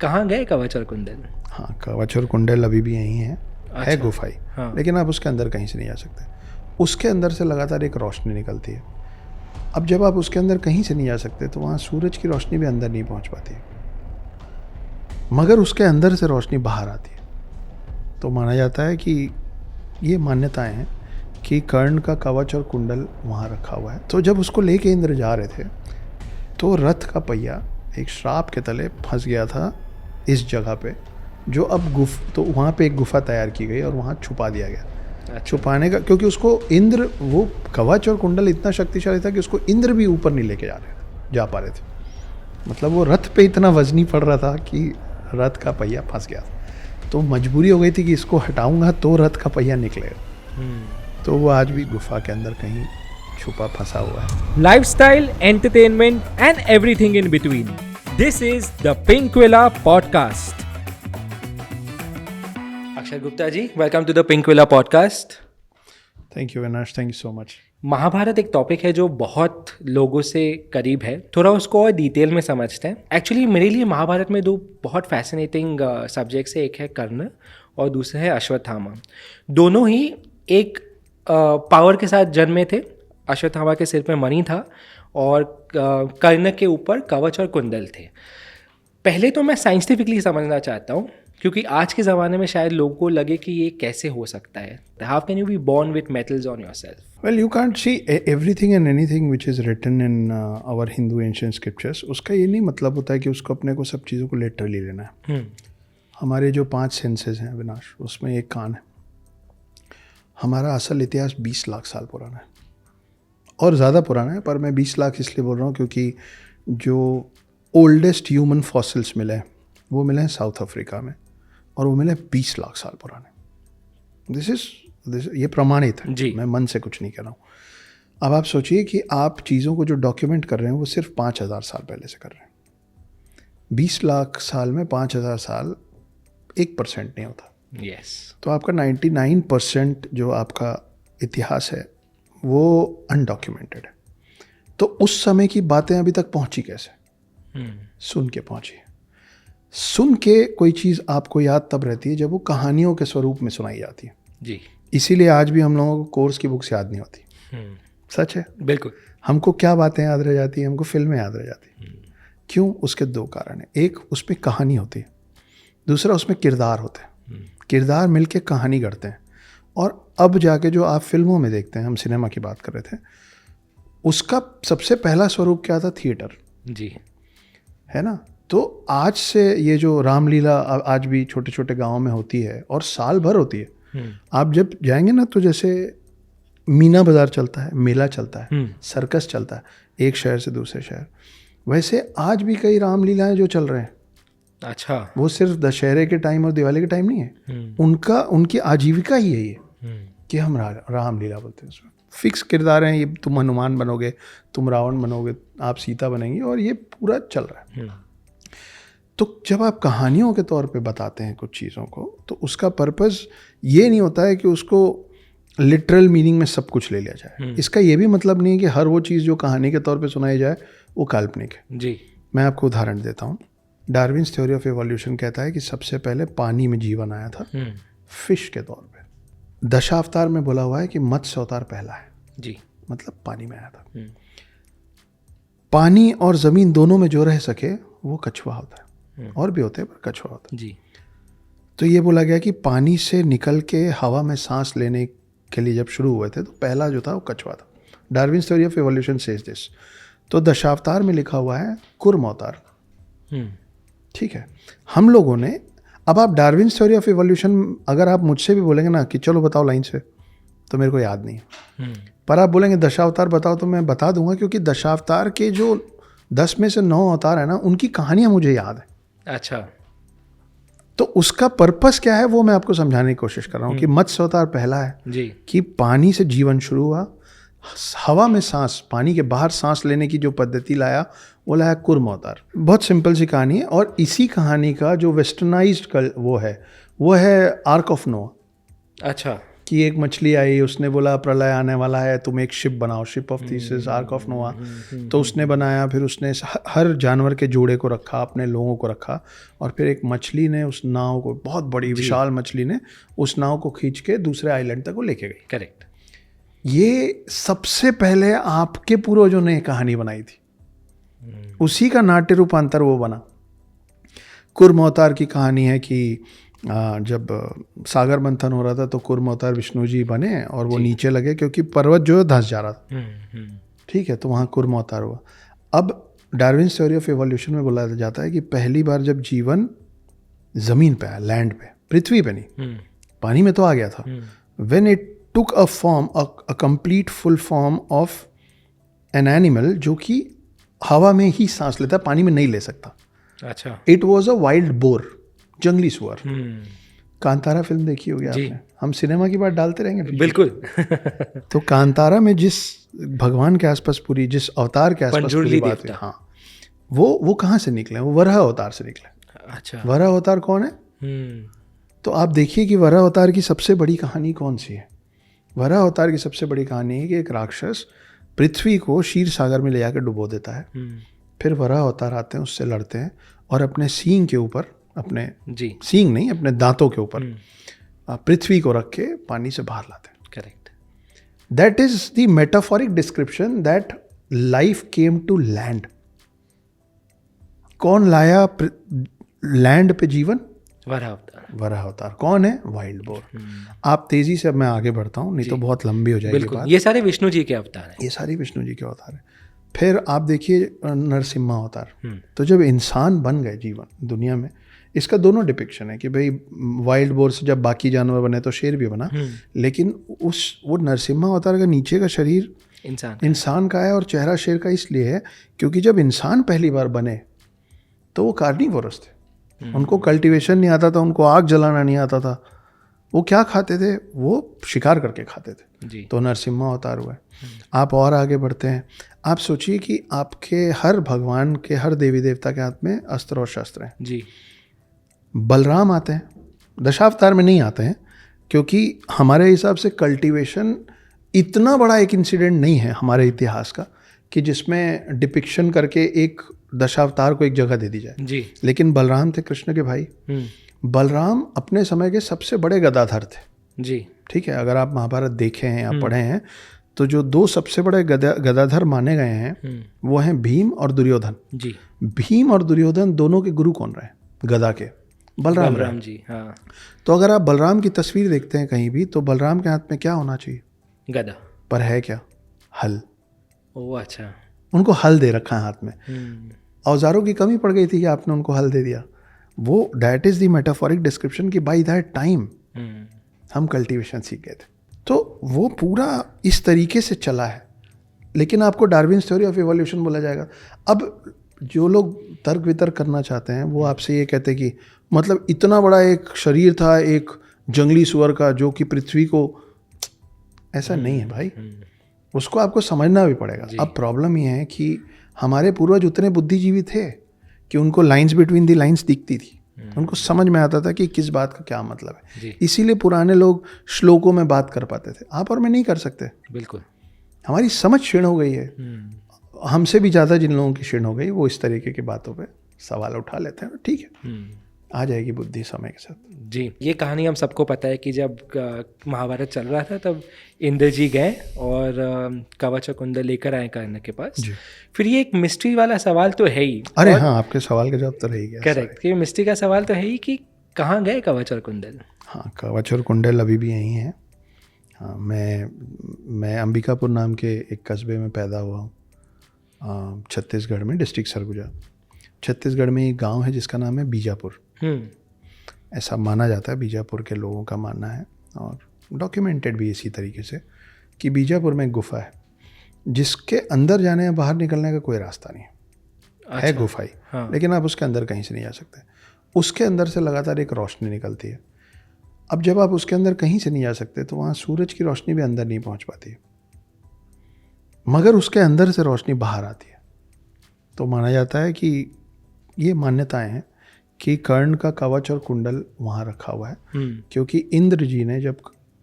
कहाँ गए कवच और कुंडल? हाँ, कवच और कुंडल अभी भी यहीं है। अच्छा। है गुफाई। हाँ। लेकिन आप उसके अंदर कहीं से नहीं जा सकते। उसके अंदर से लगातार एक रोशनी निकलती है। अब जब आप उसके अंदर कहीं से नहीं जा सकते तो वहाँ सूरज की रोशनी भी अंदर नहीं पहुँच पाती, मगर उसके अंदर से रोशनी बाहर आती है। तो माना जाता है कि ये मान्यताएं हैं कि कर्ण का कवच और कुंडल वहाँ रखा हुआ है। तो जब उसको लेके इंद्र जा रहे थे तो रथ का पहिया एक श्राप के तले फंस गया था इस जगह पे, जो अब तो वहाँ पे एक गुफा तैयार की गई और वहाँ छुपा दिया गया। अच्छा। छुपाने का, क्योंकि उसको इंद्र, वो कवच और कुंडल इतना शक्तिशाली था कि उसको इंद्र भी ऊपर नहीं लेके जा पा रहे थे। मतलब वो रथ पे इतना वजनी पड़ रहा था कि रथ का पहिया फंस गया था। तो मजबूरी हो गई थी कि इसको हटाऊंगा तो रथ का पहिया निकलेगा। तो वो आज भी गुफा के अंदर कहीं छुपा फंसा हुआ है। Lifestyle, entertainment, and everything in between. This is the Pinkvilla Podcast. Akshay Gupta ji, welcome to the Pinkvilla podcast. Thank you Vinash, thank you so much. Mahabharata एक टॉपिक है जो बहुत लोगों से करीब है, थोड़ा उसको और डिटेल में समझते हैं। एक्चुअली मेरे लिए महाभारत में दो बहुत फैसिनेटिंग सब्जेक्ट्स है, एक है कर्ण और दूसरा है अश्वत्थामा। दोनों ही एक पावर के साथ जन्मे थे। अश्वत्थामा के सिर पे मणि था और कर्ण के ऊपर कवच और कुंडल थे। पहले तो मैं साइंटिफिकली समझना चाहता हूँ, क्योंकि आज के ज़माने में शायद लोगों को लगे कि ये कैसे हो सकता है। How can you be born with metals on yourself? Well, you can't see everything and anything which is written in our Hindu ancient scriptures. उसका ये नहीं मतलब होता है कि उसको अपने को सब चीज़ों को लिटरली लेना है। हमारे जो 5 सेंसेस हैं विनाश, उसमें एक कान है। हमारा असल इतिहास 20 लाख साल पुराना है और ज़्यादा पुराना है, पर मैं 20 लाख इसलिए बोल रहा हूँ क्योंकि जो ओल्डेस्ट ह्यूमन फॉसिल्स मिले हैं वो मिले हैं साउथ अफ्रीका में, और वो मिले 20 लाख साल पुराने। दिस ये प्रमाणित है जी। मैं मन से कुछ नहीं कह रहा हूँ। अब आप सोचिए कि आप चीज़ों को जो डॉक्यूमेंट कर रहे हैं वो सिर्फ 5000 साल पहले से कर रहे हैं। 20 लाख साल में 5000 साल 1% नहीं होता। यस। तो आपका 99% जो आपका इतिहास है वो अनडॉक्यूमेंटेड है। तो उस समय की बातें अभी तक पहुंची कैसे? सुन के पहुंची। सुन के कोई चीज़ आपको याद तब रहती है जब वो कहानियों के स्वरूप में सुनाई जाती है। जी। इसीलिए आज भी हम लोगों को कोर्स की बुक्स याद नहीं होती। सच है। बिल्कुल। हमको क्या बातें याद रह जाती हैं? हमको फिल्में याद रह जाती हैं। क्यों? उसके 2 कारण हैं। एक, उसमें कहानी होती है। दूसरा, उसमें किरदार होते हैं। किरदार मिलके कहानी गढ़ते हैं। और अब जाके जो आप फिल्मों में देखते हैं, हम सिनेमा की बात कर रहे थे, उसका सबसे पहला स्वरूप क्या था? थिएटर। जी। है ना? तो आज से ये जो रामलीला आज भी छोटे छोटे गाँव में होती है और साल भर होती है। आप जब जाएंगे ना तो जैसे मीना बाजार चलता है, मेला चलता है, सर्कस चलता है एक शहर से दूसरे शहर, वैसे आज भी कई रामलीलाएं जो चल रहे हैं। अच्छा। वो सिर्फ दशहरे के टाइम और दिवाली के टाइम नहीं है। उनकी आजीविका ही यही है कि हम रामलीला बोलते हैं। उसमें फिक्स किरदार हैं, ये तुम हनुमान बनोगे, तुम रावण बनोगे, आप सीता बनेंगी, और ये पूरा चल रहा है। तो जब आप कहानियों के तौर पे बताते हैं कुछ चीज़ों को, तो उसका पर्पस ये नहीं होता है कि उसको लिटरल मीनिंग में सब कुछ ले लिया जाए। इसका ये भी मतलब नहीं है कि हर वो चीज़ जो कहानी के तौर पे सुनाई जाए वो काल्पनिक है। जी। मैं आपको उदाहरण देता हूँ। डार्विन्स थ्योरी ऑफ एवोल्यूशन कहता है कि सबसे पहले पानी में जीवन आया था, फिश के तौर पे। दशावतार में बोला हुआ है कि मत्स्य अवतार पहला है। जी। मतलब पानी में आया था। पानी और ज़मीन दोनों में जो रह सके वो कछुआ होता है। और भी होते हैं पर कछुआ होता है। जी। तो ये बोला गया कि पानी से निकल के हवा में सांस लेने के लिए जब शुरू हुए थे तो पहला जो था वो कछुआ था। Darwin's theory of evolution says this. तो दशावतार में लिखा हुआ है कुर्म अवतार। ठीक है। हम लोगों ने, अब आप डार्विन्स थ्योरी ऑफ एवोल्यूशन अगर आप मुझसे भी बोलेंगे ना कि चलो बताओ लाइन से, तो मेरे को याद नहीं है। पर आप बोलेंगे दशावतार बताओ तो मैं बता दूंगा, क्योंकि दशावतार के जो 10 में से 9 अवतार है ना, उनकी कहानियां मुझे याद है। अच्छा। तो उसका पर्पस क्या है वो मैं आपको समझाने की कोशिश कर रहा हूँ कि मत्स्य अवतार पहला है जी, कि पानी से जीवन शुरू हुआ, हवा में सांस, पानी के बाहर सांस लेने की जो पद्धति लाया वो लाया कुर्म अवतार। बहुत सिंपल सी कहानी है। और इसी कहानी का जो वेस्टर्नाइज्ड वो है आर्क ऑफ नोआ। अच्छा। कि एक मछली आई, उसने बोला प्रलय आने वाला है, तुम एक शिप बनाओ, ship of thesis, arc of नोआ। तो उसने बनाया, फिर उसने हर जानवर के जोड़े को रखा, अपने लोगों को रखा, और फिर एक मछली ने उस नाव को, बहुत बड़ी विशाल मछली ने उस नाव को खींच के दूसरे आइलैंड तक वो लेके गई। करेक्ट। ये सबसे पहले आपके पूर्वजों ने कहानी बनाई थी, उसी का नाट्य रूपांतर वो बना। कुर्म अवतार की कहानी है कि जब सागर मंथन हो रहा था तो कुर्म अवतार विष्णु जी बने और वो नीचे लगे क्योंकि पर्वत जो है धंस जा रहा था। ठीक है, तो वहाँ कुर्म अवतार हुआ। अब डार्विन्स थ्योरी ऑफ एवोल्यूशन में बोला जाता है कि पहली बार जब जीवन जमीन पे आया, लैंड पे, पृथ्वी पे नहीं, पानी में तो आ गया था, when it took a form, a complete full form of an animal जो कि हवा में ही सांस लेता है, पानी में नहीं ले सकता। अच्छा। It was a wild boar, जंगली सुअर। कांतारा फिल्म देखी होगी आपने, हम सिनेमा की बात डालते रहेंगे बिल्कुल। तो कांतारा में जिस भगवान के आसपास पूरी, जिस अवतार के आसपास पूरी बात है, हाँ, वो कहाँ से निकले? वो वराह अवतार से निकले। अच्छा। वराह अवतार कौन है? तो आप देखिए कि वराह अवतार की सबसे बड़ी कहानी कौन सी है। वराह अवतार की सबसे बड़ी कहानी है कि एक राक्षस पृथ्वी को क्षीर सागर में ले जाकर डुबो देता है। फिर वराह अवतार आते हैं, उससे लड़ते हैं और अपने सींग के ऊपर, अपने सींग नहीं, अपने दांतों के ऊपर पृथ्वी को रख के पानी से बाहर लाते हैं। Correct. That is the metaphoric description that life came to land. कौन लाया लैंड पे जीवन? वराह अवतार। वराह अवतार कौन है? Wild boar. आप तेजी से, अब मैं आगे बढ़ता हूँ, नहीं तो बहुत लंबी हो जाएगी बात। ये सारे विष्णु जी के अवतार हैं। ये सारी विष्णु जी के अवतार हैं। फिर आप देखिए नरसिम्हा अवतार। तो जब इंसान बन गए जीवन दुनिया में, इसका दोनों डिपिक्शन है कि भाई वाइल्ड बोर से जब बाकी जानवर बने तो शेर भी बना, लेकिन वो नरसिम्हा अवतार का नीचे का शरीर इंसान का है और चेहरा शेर का इसलिए है क्योंकि जब इंसान पहली बार बने तो वो कार्निवोरस थे। उनको कल्टीवेशन नहीं आता था, उनको आग जलाना नहीं आता था। वो क्या खाते थे? वो शिकार करके खाते थे। तो नरसिम्हा अवतार हुआ है। आप और आगे बढ़ते हैं, आप सोचिए कि आपके हर भगवान के, हर देवी देवता के हाथ में अस्त्र और शस्त्र हैं जी। बलराम आते हैं, दशावतार में नहीं आते हैं क्योंकि हमारे हिसाब से कल्टीवेशन इतना बड़ा एक इंसिडेंट नहीं है हमारे इतिहास का कि जिसमें डिपिक्शन करके एक दशावतार को एक जगह दे दी जाए जी। लेकिन बलराम थे कृष्ण के भाई। बलराम अपने समय के सबसे बड़े गदाधर थे जी। ठीक है, अगर आप महाभारत देखे हैं या पढ़े हैं तो जो दो सबसे बड़े गदाधर माने गए हैं वो हैं भीम और दुर्योधन जी। भीम और दुर्योधन दोनों के गुरु कौन रहे? गदा के बलराम जी। हाँ। तो अगर आप बलराम की तस्वीर देखते हैं कहीं भी तो बलराम के हाथ में क्या होना चाहिए? गदा। पर है क्या? हल। ओह अच्छा। उनको हल दे रखा है हाथ में। औजारों की कमी पड़ गई थी कि आपने उनको हल दे दिया। वो that is the metaphoric description कि बाय दैट टाइम हम कल्टीवेशन सीख गए थे। तो वो पूरा इस तरीके से चला है। लेकिन आपको डार्विन्स थ्योरी ऑफ इवोल्यूशन बोला जाएगा। अब जो लोग तर्क वितर्क करना चाहते हैं वो आपसे ये कहते हैं कि मतलब इतना बड़ा एक शरीर था एक जंगली सुअर का जो कि पृथ्वी को, ऐसा नहीं है भाई, उसको आपको समझना भी पड़ेगा। अब प्रॉब्लम ये है कि हमारे पूर्वज उतने बुद्धिजीवी थे कि उनको लाइंस बिटवीन दी लाइंस दिखती थी, उनको समझ में आता था कि किस बात का क्या मतलब है। इसीलिए पुराने लोग श्लोकों में बात कर पाते थे, आप और मैं नहीं कर सकते। बिल्कुल, हमारी समझ क्षीण हो गई है। हमसे भी ज़्यादा जिन लोगों की क्षीण हो गई वो इस तरीके की बातों पे सवाल उठा लेते हैं। ठीक है, आ जाएगी बुद्धि समय के साथ। जी, ये कहानी हम सबको पता है कि जब महाभारत चल रहा था तब इंद्र जी गए और कवच और कुंडल लेकर आए कर्ण के पास। फिर ये एक मिस्ट्री वाला सवाल तो है ही। अरे हाँ, आपके सवाल का जवाब तो रह गया। करेक्ट, ये मिस्ट्री का सवाल तो है ही कि कहाँ गए कवच और कुंडल। हाँ, कवच और कुंडल अभी भी यहीं हैं। हाँ, मैं अंबिकापुर नाम के एक कस्बे में पैदा हुआ हूँ, छत्तीसगढ़ में, डिस्ट्रिक्ट सरगुजा। छत्तीसगढ़ में एक गांव है जिसका नाम है बीजापुर। ऐसा माना जाता है, बीजापुर के लोगों का मानना है और डॉक्यूमेंटेड भी इसी तरीके से कि बीजापुर में एक गुफा है जिसके अंदर जाने या बाहर निकलने का कोई रास्ता नहीं है। अच्छा, है गुफा ही। हाँ। लेकिन आप उसके अंदर कहीं से नहीं जा सकते। उसके अंदर से लगातार एक रोशनी निकलती है। अब जब आप उसके अंदर कहीं से नहीं जा सकते तो वहाँ सूरज की रोशनी भी अंदर नहीं पहुँच पाती है, मगर उसके अंदर से रोशनी बाहर आती है। तो माना जाता है कि ये मान्यताएं हैं कि कर्ण का कवच और कुंडल वहाँ रखा हुआ है क्योंकि इंद्र जी ने जब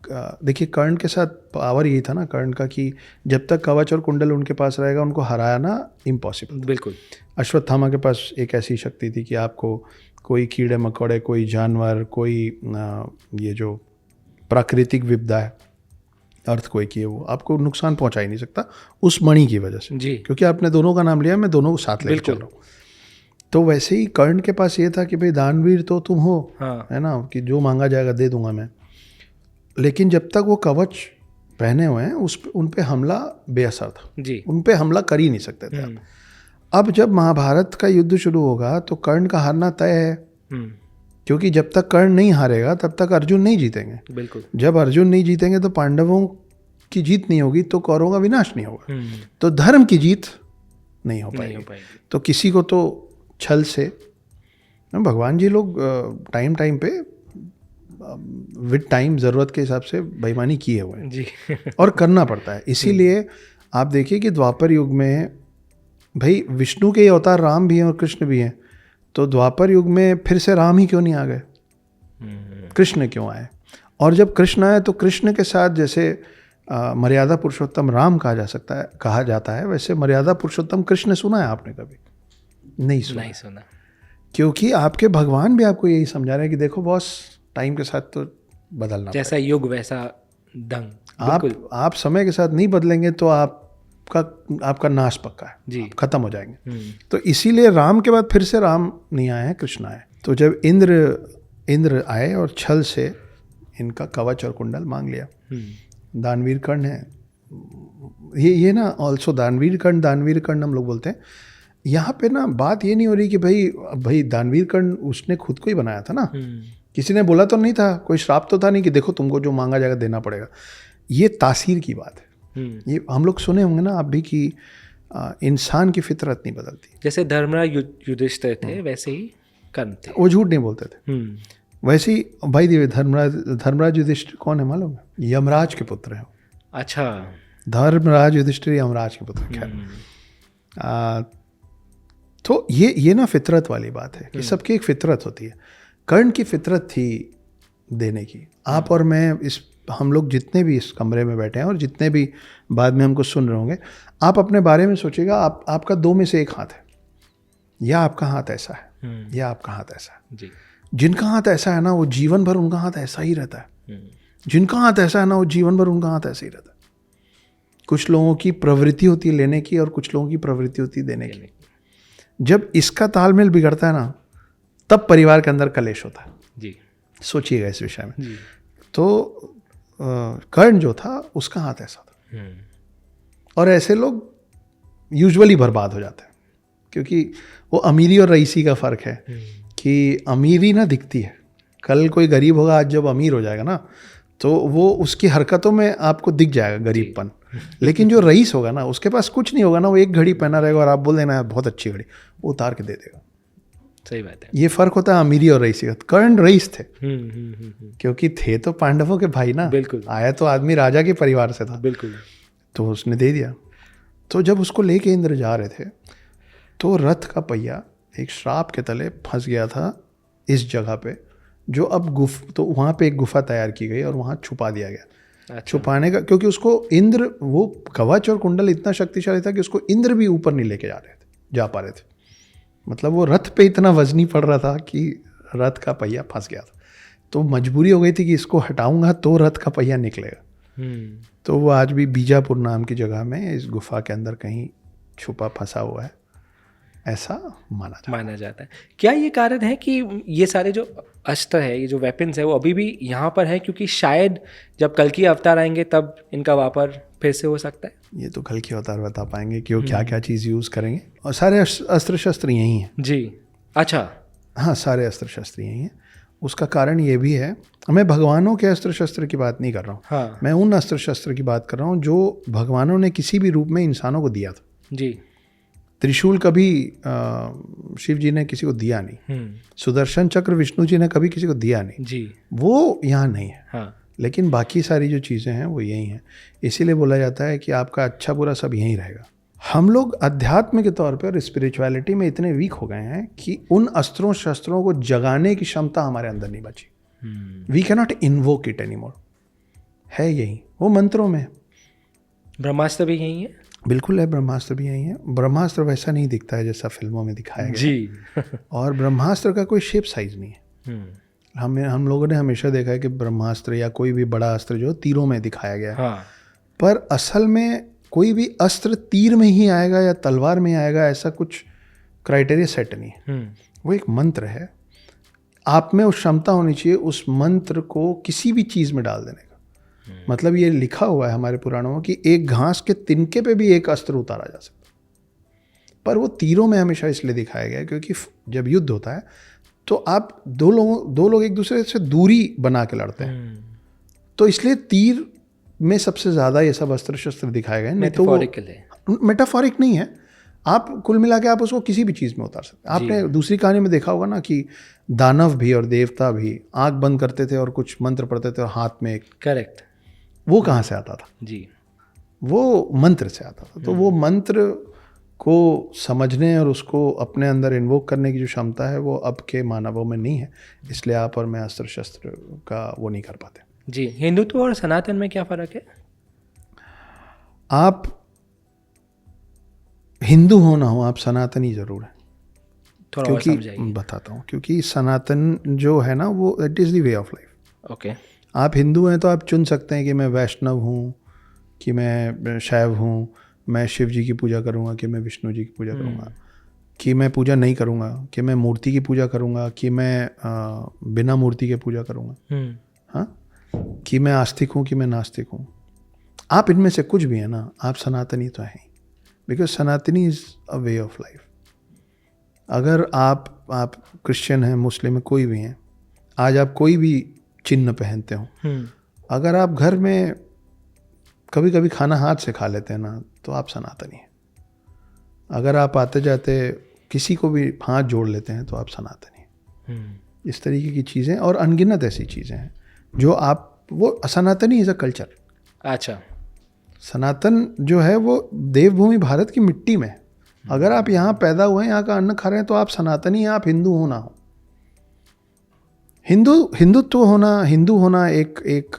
देखिए कर्ण के साथ पावर यही था ना कर्ण का कि जब तक कवच और कुंडल उनके पास रहेगा उनको हराना इम्पॉसिबल। बिल्कुल। अश्वत्थामा के पास एक ऐसी शक्ति थी कि आपको कोई कीड़े मकोड़े, कोई जानवर, कोई ये जो प्राकृतिक विपदा है, अर्थक्वेक है, वो आपको नुकसान पहुंचा ही नहीं सकता उस मणि की वजह से जी। क्योंकि आपने दोनों का नाम लिया, मैं दोनों को साथ लेकर चल रहा हूँ। तो वैसे ही कर्ण के पास ये था कि भाई दानवीर तो तुम हो, हाँ। है ना, कि जो मांगा जाएगा दे दूंगा मैं, लेकिन जब तक वो कवच पहने हुए हैं उन पे हमला बेअसर था जी। उन पे हमला कर ही नहीं सकते थे आप। अब जब महाभारत का युद्ध शुरू होगा तो कर्ण का हारना तय है, क्योंकि जब तक कर्ण नहीं हारेगा तब तक अर्जुन नहीं जीतेंगे। बिल्कुल। जब अर्जुन नहीं जीतेंगे तो पांडवों की जीत नहीं होगी, तो कौरवों का विनाश नहीं होगा, तो धर्म की जीत नहीं हो पाएगी। तो किसी को तो छल से, भगवान जी लोग टाइम टाइम पे विद टाइम ज़रूरत के हिसाब से बेईमानी किए हुए हैं जी। और करना पड़ता है। इसीलिए आप देखिए कि द्वापर युग में भाई विष्णु के अवतार राम भी हैं और कृष्ण भी हैं, तो द्वापर युग में फिर से राम ही क्यों नहीं आ गए, कृष्ण क्यों आए? और जब कृष्ण आए तो कृष्ण के साथ जैसे मर्यादा पुरुषोत्तम राम कहा जाता है, वैसे मर्यादा पुरुषोत्तम कृष्ण सुना है आपने कभी? नहीं सुना। क्योंकि आपके भगवान भी आपको यही समझा रहे हैं कि देखो बॉस, टाइम के साथ तो बदलना, जैसा युग वैसा दंग। आप समय के साथ नहीं बदलेंगे तो आपका नाश पक्का है जी, खत्म हो जाएंगे। तो इसीलिए राम के बाद फिर से राम नहीं आए हैं, कृष्ण आए। तो जब इंद्र आए और छल से इनका कवच और कुंडल मांग लिया। दानवीर कर्ण है ये ना, ऑल्सो दानवीर कर्ण हम लोग बोलते हैं। यहाँ पे ना बात ये नहीं हो रही कि भाई दानवीर कर्ण उसने खुद को ही बनाया था ना, किसी ने बोला तो नहीं था, कोई श्राप तो था नहीं कि देखो तुमको जो मांगा जाएगा देना पड़ेगा। ये तासीर की बात है। ये हम लोग सुने होंगे ना आप भी कि इंसान की फितरत नहीं बदलती। जैसे धर्मराज युधिष्ठिर थे वैसे ही कर्ण थे, वो झूठ नहीं बोलते थे। वैसे ही भाई देवे धर्मराज युधिष्ठिर कौन है मालूम है? यमराज के पुत्र हैं। अच्छा, धर्मराज युधिष्ठिर यमराज के पुत्र। खैर, तो ये ना फितरत वाली बात है कि सबकी एक फितरत होती है। कर्ण की फितरत थी देने की। आप और मैं, हम लोग जितने भी इस कमरे में बैठे हैं और जितने भी बाद में हमको सुन रहे होंगे, आप अपने बारे में सोचिएगा, आपका दो में से एक हाथ है, या आपका हाथ ऐसा है या आपका हाथ ऐसा है जी। जिनका हाथ ऐसा है ना वो जीवन भर उनका हाथ ऐसा ही रहता है, जिनका हाथ ऐसा है ना वो जीवन भर उनका हाथ ऐसा ही रहता है। कुछ लोगों की प्रवृत्ति होती है लेने की और कुछ लोगों की प्रवृत्ति होती है देने की। जब इसका तालमेल बिगड़ता है ना तब परिवार के अंदर कलेश होता है जी। सोचिएगा इस विषय में जी। तो कर्ण जो था उसका हाथ ऐसा था, और ऐसे लोग यूजुअली बर्बाद हो जाते हैं, क्योंकि वो अमीरी और रईसी का फर्क है कि अमीरी ना दिखती है। कल कोई गरीब होगा, आज जब अमीर हो जाएगा ना तो वो उसकी हरकतों में आपको दिख जाएगा गरीबपन। लेकिन जो रईस होगा ना उसके पास कुछ नहीं होगा ना, वो एक घड़ी पहना रहेगा और आप बोल देना बहुत अच्छी घड़ी, वो उतार के दे देगा। सही बात है। ये फर्क होता है अमीरी और रईसी का। कर्ण रईस थे क्योंकि थे तो पांडवों के भाई ना, बिल्कुल। आया तो आदमी राजा के परिवार से था, बिल्कुल। तो उसने दे दिया। तो जब उसको लेके इंद्र जा रहे थे तो रथ का पहिया एक श्राप के तले फंस गया था इस जगह पे, जो अब तो वहाँ पे एक गुफा तैयार की गई और वहाँ छुपा दिया गया। अच्छा। छुपाने का, क्योंकि उसको इंद्र, वो कवच और कुंडल इतना शक्तिशाली था कि उसको इंद्र भी ऊपर नहीं लेके जा पा रहे थे। मतलब वो रथ पे इतना वजनी पड़ रहा था कि रथ का पहिया फंस गया था। तो मजबूरी हो गई थी कि इसको हटाऊंगा तो रथ का पहिया निकलेगा। तो वो आज भी बीजापुर नाम की जगह में इस गुफा के अंदर कहीं छुपा फंसा हुआ है, ऐसा माना जाता है। क्या ये कारण है कि ये सारे जो अस्त्र है, ये जो वेपन्स है, वो अभी भी यहाँ पर है क्योंकि शायद जब कल की अवतार आएंगे तब इनका वापर फिर से हो सकता है? ये तो कल की अवतार बता पाएंगे कि वो क्या क्या चीज़ यूज़ करेंगे। और सारे अस्त्र शस्त्र यही हैं जी। अच्छा, हाँ, सारे अस्त्र शस्त्र यही हैं। उसका कारण ये भी है, मैं भगवानों के अस्त्र शस्त्र की बात नहीं कर रहा हूँ। हाँ। मैं उन अस्त्र शस्त्र की बात कर रहा हूँ जो भगवानों ने किसी भी रूप में इंसानों को दिया था जी। त्रिशूल कभी शिव जी ने किसी को दिया नहीं, सुदर्शन चक्र विष्णु जी ने कभी किसी को दिया नहीं जी। वो यहाँ नहीं है। हाँ। लेकिन बाकी सारी जो चीज़ें हैं वो यही हैं। इसीलिए बोला जाता है कि आपका अच्छा बुरा सब यहीं रहेगा। हम लोग अध्यात्म के तौर पे और स्पिरिचुअलिटी में इतने वीक हो गए हैं कि उन अस्त्रों शस्त्रों को जगाने की क्षमता हमारे अंदर नहीं बची। We can not invoke it any more. है यही, वो मंत्रों में। ब्रह्मास्त्र भी यही है। बिल्कुल है, ब्रह्मास्त्र भी यही है। ब्रह्मास्त्र वैसा नहीं दिखता है जैसा फिल्मों में दिखाया गया जी। है। और ब्रह्मास्त्र का कोई शेप साइज नहीं है। हम लोगों ने हमेशा देखा है कि ब्रह्मास्त्र या कोई भी बड़ा अस्त्र जो तीरों में दिखाया गया है। हाँ। पर असल में कोई भी अस्त्र तीर में ही आएगा या तलवार में ही आएगा, ऐसा कुछ क्राइटेरिया सेट नहीं है। वो एक मंत्र है, आप में उस क्षमता होनी चाहिए उस मंत्र को किसी भी चीज़ में डाल देने का। मतलब ये लिखा हुआ है हमारे पुराणों में कि एक घास के तिनके पे भी एक अस्त्र उतारा जा सकता है। पर वो तीरों में हमेशा इसलिए दिखाया गया है क्योंकि जब युद्ध होता है तो आप दो लोग एक दूसरे से दूरी बना के लड़ते हैं, तो इसलिए तीर में सबसे ज़्यादा ये सब अस्त्र शस्त्र दिखाए गए। नहीं तो वो मेटाफोरिक नहीं है, आप कुल मिला के आप उसको किसी भी चीज़ में उतार सकते हैं। आपने दूसरी कहानी में देखा होगा ना कि दानव भी और देवता भी आंख बंद करते थे और कुछ मंत्र पढ़ते थे और हाथ में एक, करेक्ट, वो कहाँ से आता था? जी, वो मंत्र से आता था। तो वो मंत्र को समझने और उसको अपने अंदर इन्वोक करने की जो क्षमता है वो अब के मानवों में नहीं है, इसलिए आप और मैं अस्त्र शस्त्र का वो नहीं कर पाते। जी। हिंदुत्व और सनातन में क्या फ़र्क है? आप हिंदू हो ना हो, आप सनातनी ज़रूर है। थोड़ा और क्योंकि समझाइए। बताता हूँ, क्योंकि सनातन जो है ना वो it is the way of life. Okay. आप हिंदू हैं तो आप चुन सकते हैं कि मैं वैष्णव हूँ, कि मैं शैव हूँ, मैं शिव जी की पूजा करूँगा, कि मैं विष्णु जी की पूजा करूँगा, कि मैं पूजा नहीं करूँगा, कि मैं मूर्ति की पूजा करूँगा, कि मैं बिना मूर्ति के पूजा करूँगा, हाँ, कि मैं आस्तिक हूँ, कि मैं नास्तिक हूँ। आप इनमें से कुछ भी है ना, आप सनातनी तो हैं, बिकॉज सनातनी is a way of life. अगर आप क्रिश्चियन हैं, मुस्लिम हैं, कोई भी हैं, आज आप कोई भी चिन्ह पहनते हो, अगर आप घर में कभी कभी खाना हाथ से खा लेते हैं ना, तो आप सनातनी हैं। अगर आप आते जाते किसी को भी हाथ जोड़ लेते हैं तो आप सनातनी हैं। इस तरीके की चीज़ें और अनगिनत ऐसी चीज़ें हैं जो आप, वो सनातनी इज़ अ कल्चर। अच्छा। सनातन जो है वो देवभूमि भारत की मिट्टी में है। अगर आप यहाँ पैदा हुए हैं, यहाँ का अन्न खा रहे हैं, तो आप सनातनी हैं, आप हिंदू हो ना हो। हिंदुत्व होना, हिंदू होना एक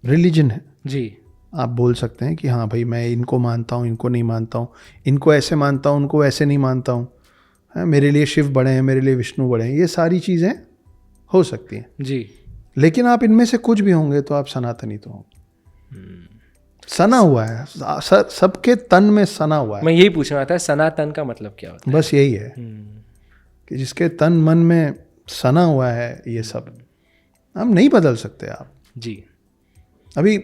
रिलीजन है। जी। आप बोल सकते हैं कि हाँ भाई मैं इनको मानता हूँ, इनको नहीं मानता हूँ, इनको ऐसे मानता हूँ, उनको ऐसे नहीं मानता हूँ, मेरे लिए शिव बड़े हैं, मेरे लिए विष्णु बड़े हैं, ये सारी चीज़ें हो सकती हैं। जी। लेकिन आप इनमें से कुछ भी होंगे तो आप सनातनी तो होंगे। सना हुआ है, सबके तन में सना हुआ है। मैं यही पूछ रहा था, सनातन का मतलब क्या होता है? बस यही है कि जिसके तन मन में सना हुआ है ये सब, हम नहीं बदल सकते आप। जी। अभी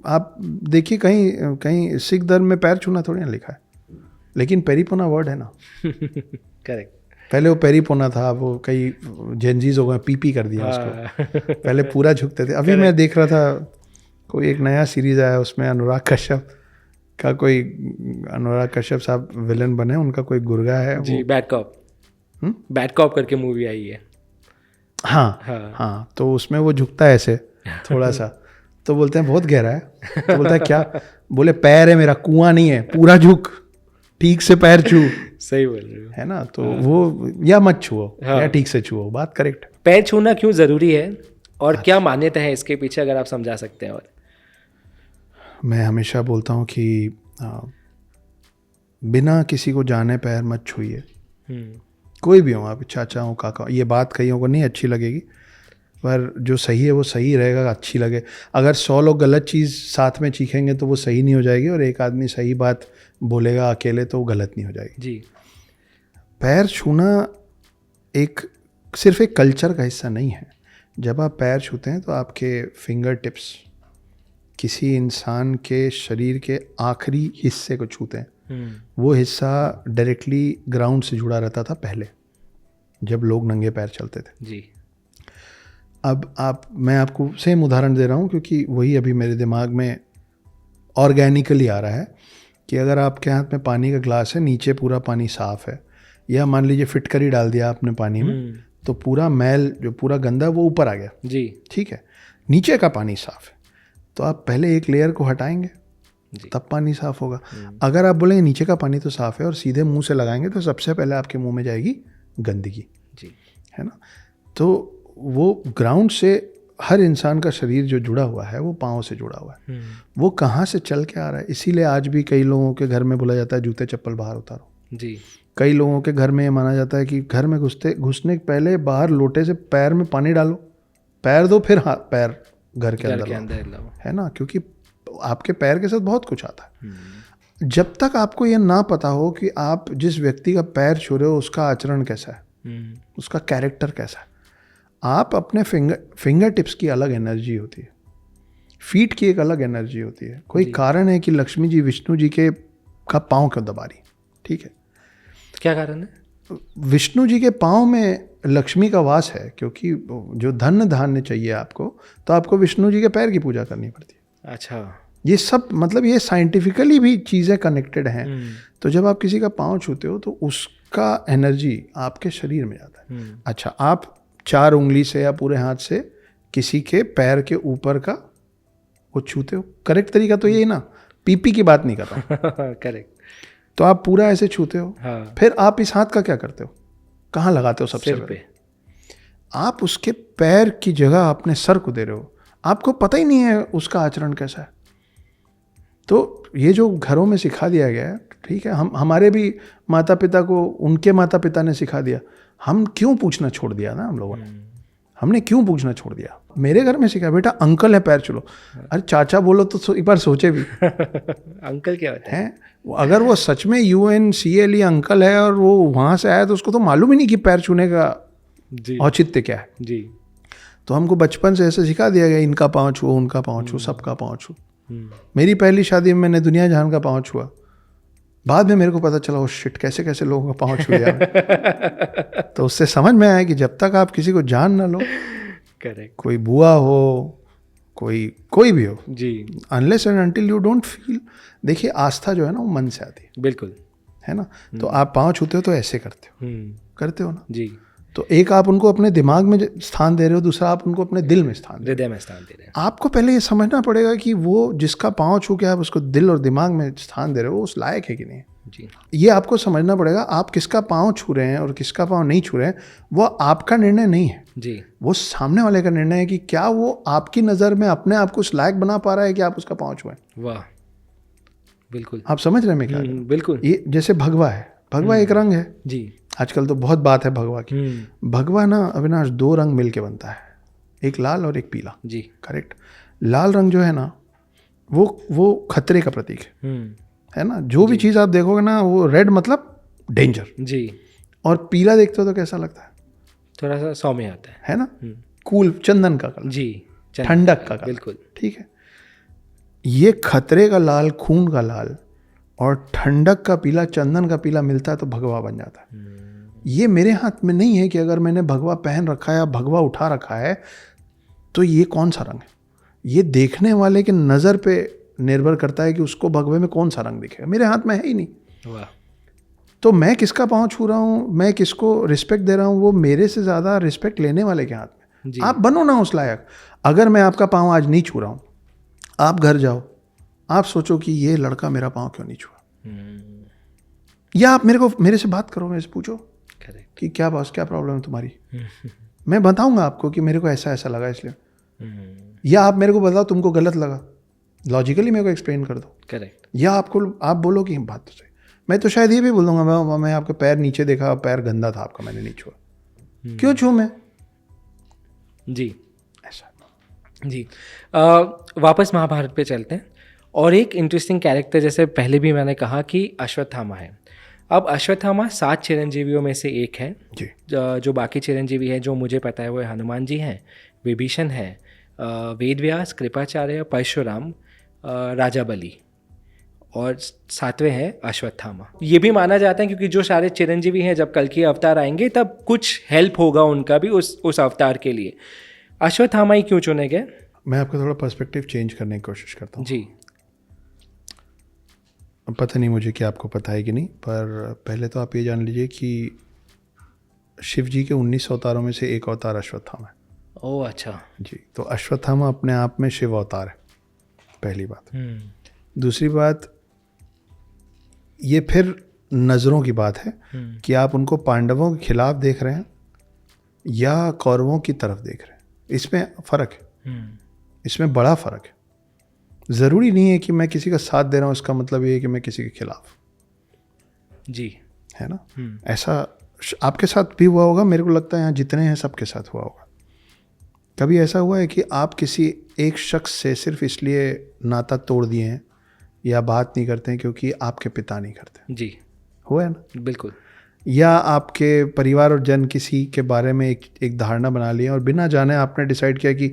आप देखिए कहीं सिख धर्म में पैर छूना थोड़ी ना लिखा है, लेकिन पेरीपोना वर्ड है ना। करेक्ट। पहले वो पेरीपोना था, वो कई जेनजीज हो गए पीपी कर दिया उसको। पहले पूरा झुकते थे। अभी मैं देख रहा था कोई एक नया सीरीज आया, उसमें अनुराग कश्यप साहब विलन बने, उनका कोई गुर्गा है जी, बैड कॉप करके मूवी आई है। हाँ, तो उसमें वो झुकता है ऐसे थोड़ा सा, तो बोलते हैं बहुत गहरा है, तो बोलता है क्या, बोले पैर है मेरा, कुआं नहीं है, पूरा झुक, ठीक से पैर छू। सही बोल रहे हो, है ना। तो वो या मत छुओ या ठीक से छुओ, बात करेक्ट। पैर छूना क्यों ज़रूरी है और क्या मान्यता है इसके पीछे, अगर आप समझा सकते हैं? और मैं हमेशा बोलता हूँ कि बिना किसी को जाने पैर मत छूइए। कोई भी हो आप, चाचा हो, काका, ये बात कईयों को नहीं अच्छी लगेगी, पर जो सही है वो सही रहेगा, अच्छी लगे। अगर 100 लोग गलत चीज़ साथ में चीखेंगे तो वो सही नहीं हो जाएगी, और एक आदमी सही बात बोलेगा अकेले तो वो गलत नहीं हो जाएगी। जी। पैर छूना सिर्फ एक कल्चर का हिस्सा नहीं है। जब आप पैर छूते हैं तो आपके फिंगर टिप्स किसी इंसान के शरीर के आखिरी हिस्से को छूते हैं। वो हिस्सा डायरेक्टली ग्राउंड से जुड़ा रहता था पहले, जब लोग नंगे पैर चलते थे। जी। अब मैं आपको सेम उदाहरण दे रहा हूँ क्योंकि वही अभी मेरे दिमाग में ऑर्गेनिकली आ रहा है कि अगर आपके हाथ में पानी का ग्लास है, नीचे पूरा पानी साफ़ है, या मान लीजिए फिटकरी डाल दिया आपने पानी में, तो पूरा मैल जो पूरा गंदा वो ऊपर आ गया। जी। ठीक है, नीचे का पानी साफ़ है, तो आप पहले एक लेयर को हटाएंगे तब पानी साफ़ होगा। अगर आप बोलेंगे नीचे का पानी तो साफ़ है और सीधे मुंह से लगाएंगे तो सबसे पहले आपके मुंह में जाएगी गंदगी। जी। है ना। तो वो ग्राउंड से हर इंसान का शरीर जो जुड़ा हुआ है वो पाँव से जुड़ा हुआ है। वो कहाँ से चल के आ रहा है, इसीलिए आज भी कई लोगों के घर में बोला जाता है जूते चप्पल बाहर उतारो जी। कई लोगों के घर में ये माना जाता है कि घर में घुसने के पहले बाहर लोटे से पैर में पानी डालो, पैर दो, फिर हाथ पैर घर के अंदर लाओ, है ना, क्योंकि आपके पैर के साथ बहुत कुछ आता है। जब तक आपको ये ना पता हो कि आप जिस व्यक्ति का पैर छू रहे हो उसका आचरण कैसा है, उसका कैरेक्टर कैसा है, आप अपने फिंगर टिप्स की अलग एनर्जी होती है, फीट की एक अलग एनर्जी होती है। कोई कारण है कि लक्ष्मी जी विष्णु जी के का पाँव क्यों दबा रही, ठीक है, क्या कारण है? विष्णु जी के पाँव में लक्ष्मी का वास है, क्योंकि जो धन धान्य चाहिए आपको, तो आपको विष्णु जी के पैर की पूजा करनी पड़ती है। अच्छा, ये सब मतलब ये साइंटिफिकली भी चीज़ें कनेक्टेड हैं। तो जब आप किसी का पाँव छूते हो तो उसका एनर्जी आपके शरीर में जाता है। अच्छा, आप 4 उंगली से या पूरे हाथ से किसी के पैर के ऊपर का वो छूते हो, करेक्ट तरीका तो यही ना, पीपी की बात नहीं कर रहा करेक्ट। तो आप पूरा ऐसे छूते हो। हाँ। फिर आप इस हाथ का क्या करते हो, कहाँ लगाते हो? सबसे पहले आप उसके पैर की जगह अपने सर को दे रहे हो, आपको पता ही नहीं है उसका आचरण कैसा है। तो ये जो घरों में सिखा दिया गया है, ठीक है, हमारे भी माता पिता को उनके माता पिता ने सिखा दिया, हम क्यों पूछना छोड़ दिया ना, हम लोगों ने, हमने क्यों पूछना छोड़ दिया। मेरे घर में सिखा, बेटा अंकल है पैर चलो, अरे चाचा बोलो तो एक बार सोचे भी अंकल क्या होता है? अगर वो सच में UNCLE अंकल है और वो वहाँ से आया तो उसको तो मालूम ही नहीं कि पैर छूने का औचित्य क्या है जी। तो हमको बचपन से ऐसे सिखा दिया गया, इनका पाँव छुओ, उनका पाँव छुओ, सबका पाँव छुओ। मेरी पहली शादी में मैंने दुनिया जहान का पाँव छुआ, बाद में मेरे को पता चला वो शिट कैसे कैसे लोगों का पाँव छू लिया। तो उससे समझ में आया कि जब तक आप किसी को जान ना लो, करेक्ट, कोई बुआ हो, कोई भी हो जी, unless and until you don't feel, देखिए आस्था जो है ना वो मन से आती है, बिल्कुल, है ना। तो आप पाँव छूते हो तो ऐसे करते हो ना जी। तो एक आप उनको अपने दिमाग में स्थान दे रहे हो, दूसरा आप उनको अपने दिल में स्थान दे हृदय में स्थान दे रहे हैं। आपको पहले ये समझना पड़ेगा कि वो जिसका पाँव छू के आप उसको दिल और दिमाग में स्थान दे रहे हो उस लायक है कि नहीं जी। ये आपको समझना पड़ेगा। आप किसका पाँव छू रहे हैं और किसका पाँव नहीं छू रहे हैं वो आपका निर्णय नहीं है जी, वो सामने वाले का निर्णय है कि क्या वो आपकी नज़र में अपने आप को उस लायक बना पा रहा है कि आप उसका पाँव छुएं। वाह, बिल्कुल, आप समझ रहे हैं मैं क्या? बिल्कुल। ये जैसे भगवा है, भगवा एक रंग है जी, आजकल तो बहुत बात है भगवा की। भगवा ना अविनाश 2 रंग मिल के बनता है, एक लाल और एक पीला जी, करेक्ट। लाल रंग जो है ना वो खतरे का प्रतीक है ना, जो भी चीज़ आप देखोगे ना वो रेड मतलब डेंजर जी, और पीला देखते हो तो कैसा लगता है, थोड़ा सा सौम्य आता है ना, कूल, चंदन का कलर, जी, ठंडक का कलर, बिल्कुल ठीक है। ये खतरे का लाल, खून का लाल और ठंडक का पीला, चंदन का पीला मिलता है तो भगवा बन जाता है। ये मेरे हाथ में नहीं है कि अगर मैंने भगवा पहन रखा है या भगवा उठा रखा है तो ये कौन सा रंग है। ये देखने वाले के नज़र पे निर्भर करता है कि उसको भगवे में कौन सा रंग दिखेगा, मेरे हाथ में है ही नहीं। वाह। तो मैं किसका पाँव छू रहा हूँ, मैं किसको रिस्पेक्ट दे रहा हूँ, वो मेरे से ज़्यादा रिस्पेक्ट लेने वाले के हाथ में। आप बनो ना उस लायक। अगर मैं आपका पाँव आज नहीं छू रहा हूँ, आप घर जाओ, आप सोचो कि ये लड़का मेरा पाँव क्यों नहीं छुआ, या आप मेरे से बात करो, मेरे से पूछो कि क्या बॉस, क्या प्रॉब्लम है तुम्हारी, मैं बताऊंगा आपको कि मेरे को ऐसा ऐसा लगा इसलिए, या आप मेरे को बताओ तुमको गलत लगा, लॉजिकली मेरे को एक्सप्लेन कर दो, करेक्ट। या आप बोलो कि बात तो सही, मैं तो शायद ये भी बोल दूंगा मैं आपके पैर नीचे देखा, पैर गंदा था आपका, मैंने नहीं छुआ, क्यों छू मैं, जी ऐसा। जी, वापस महाभारत पे चलते हैं और एक इंटरेस्टिंग कैरेक्टर, जैसे पहले भी मैंने कहा कि अश्वत्थामा है। अब अश्वत्थामा 7 चिरंजीवियों में से एक है जी। जो बाकी चिरंजीवी हैं जो मुझे पता है वो हनुमान जी हैं, विभीषण है, वेदव्यास, कृपाचार्य, परशुराम, राजा बलि और 7वें हैं अश्वत्थामा। ये भी माना जाता है क्योंकि जो सारे चिरंजीवी हैं जब कल की अवतार आएंगे तब कुछ हेल्प होगा उनका भी उस अवतार के लिए। अश्वत्थामा ही क्यों चुने गए? मैं आपका थोड़ा पर्सपेक्टिव चेंज करने की कोशिश करता हूँ जी। पता नहीं मुझे कि आपको पता है कि नहीं, पर पहले तो आप ये जान लीजिए कि शिव जी के 19 अवतारों में से एक अवतार अश्वत्थामा है। ओह अच्छा जी। तो अश्वत्थामा अपने आप में शिव अवतार है, पहली बात। दूसरी बात, ये फिर नज़रों की बात है कि आप उनको पांडवों के खिलाफ देख रहे हैं या कौरवों की तरफ देख रहे हैं, इसमें फ़र्क है। इसमें बड़ा फर्क है। ज़रूरी नहीं है कि मैं किसी का साथ दे रहा हूँ, इसका मतलब ये है कि मैं किसी के खिलाफ, जी, है ना। ऐसा आपके साथ भी हुआ होगा, मेरे को लगता है यहाँ जितने हैं सबके साथ हुआ होगा। कभी ऐसा हुआ है कि आप किसी एक शख्स से सिर्फ इसलिए नाता तोड़ दिए हैं या बात नहीं करते हैं क्योंकि आपके पिता नहीं करते? जी, हुआ है ना। बिल्कुल। या आपके परिवार और जन किसी के बारे में एक धारणा बना ली और बिना जाने आपने डिसाइड किया कि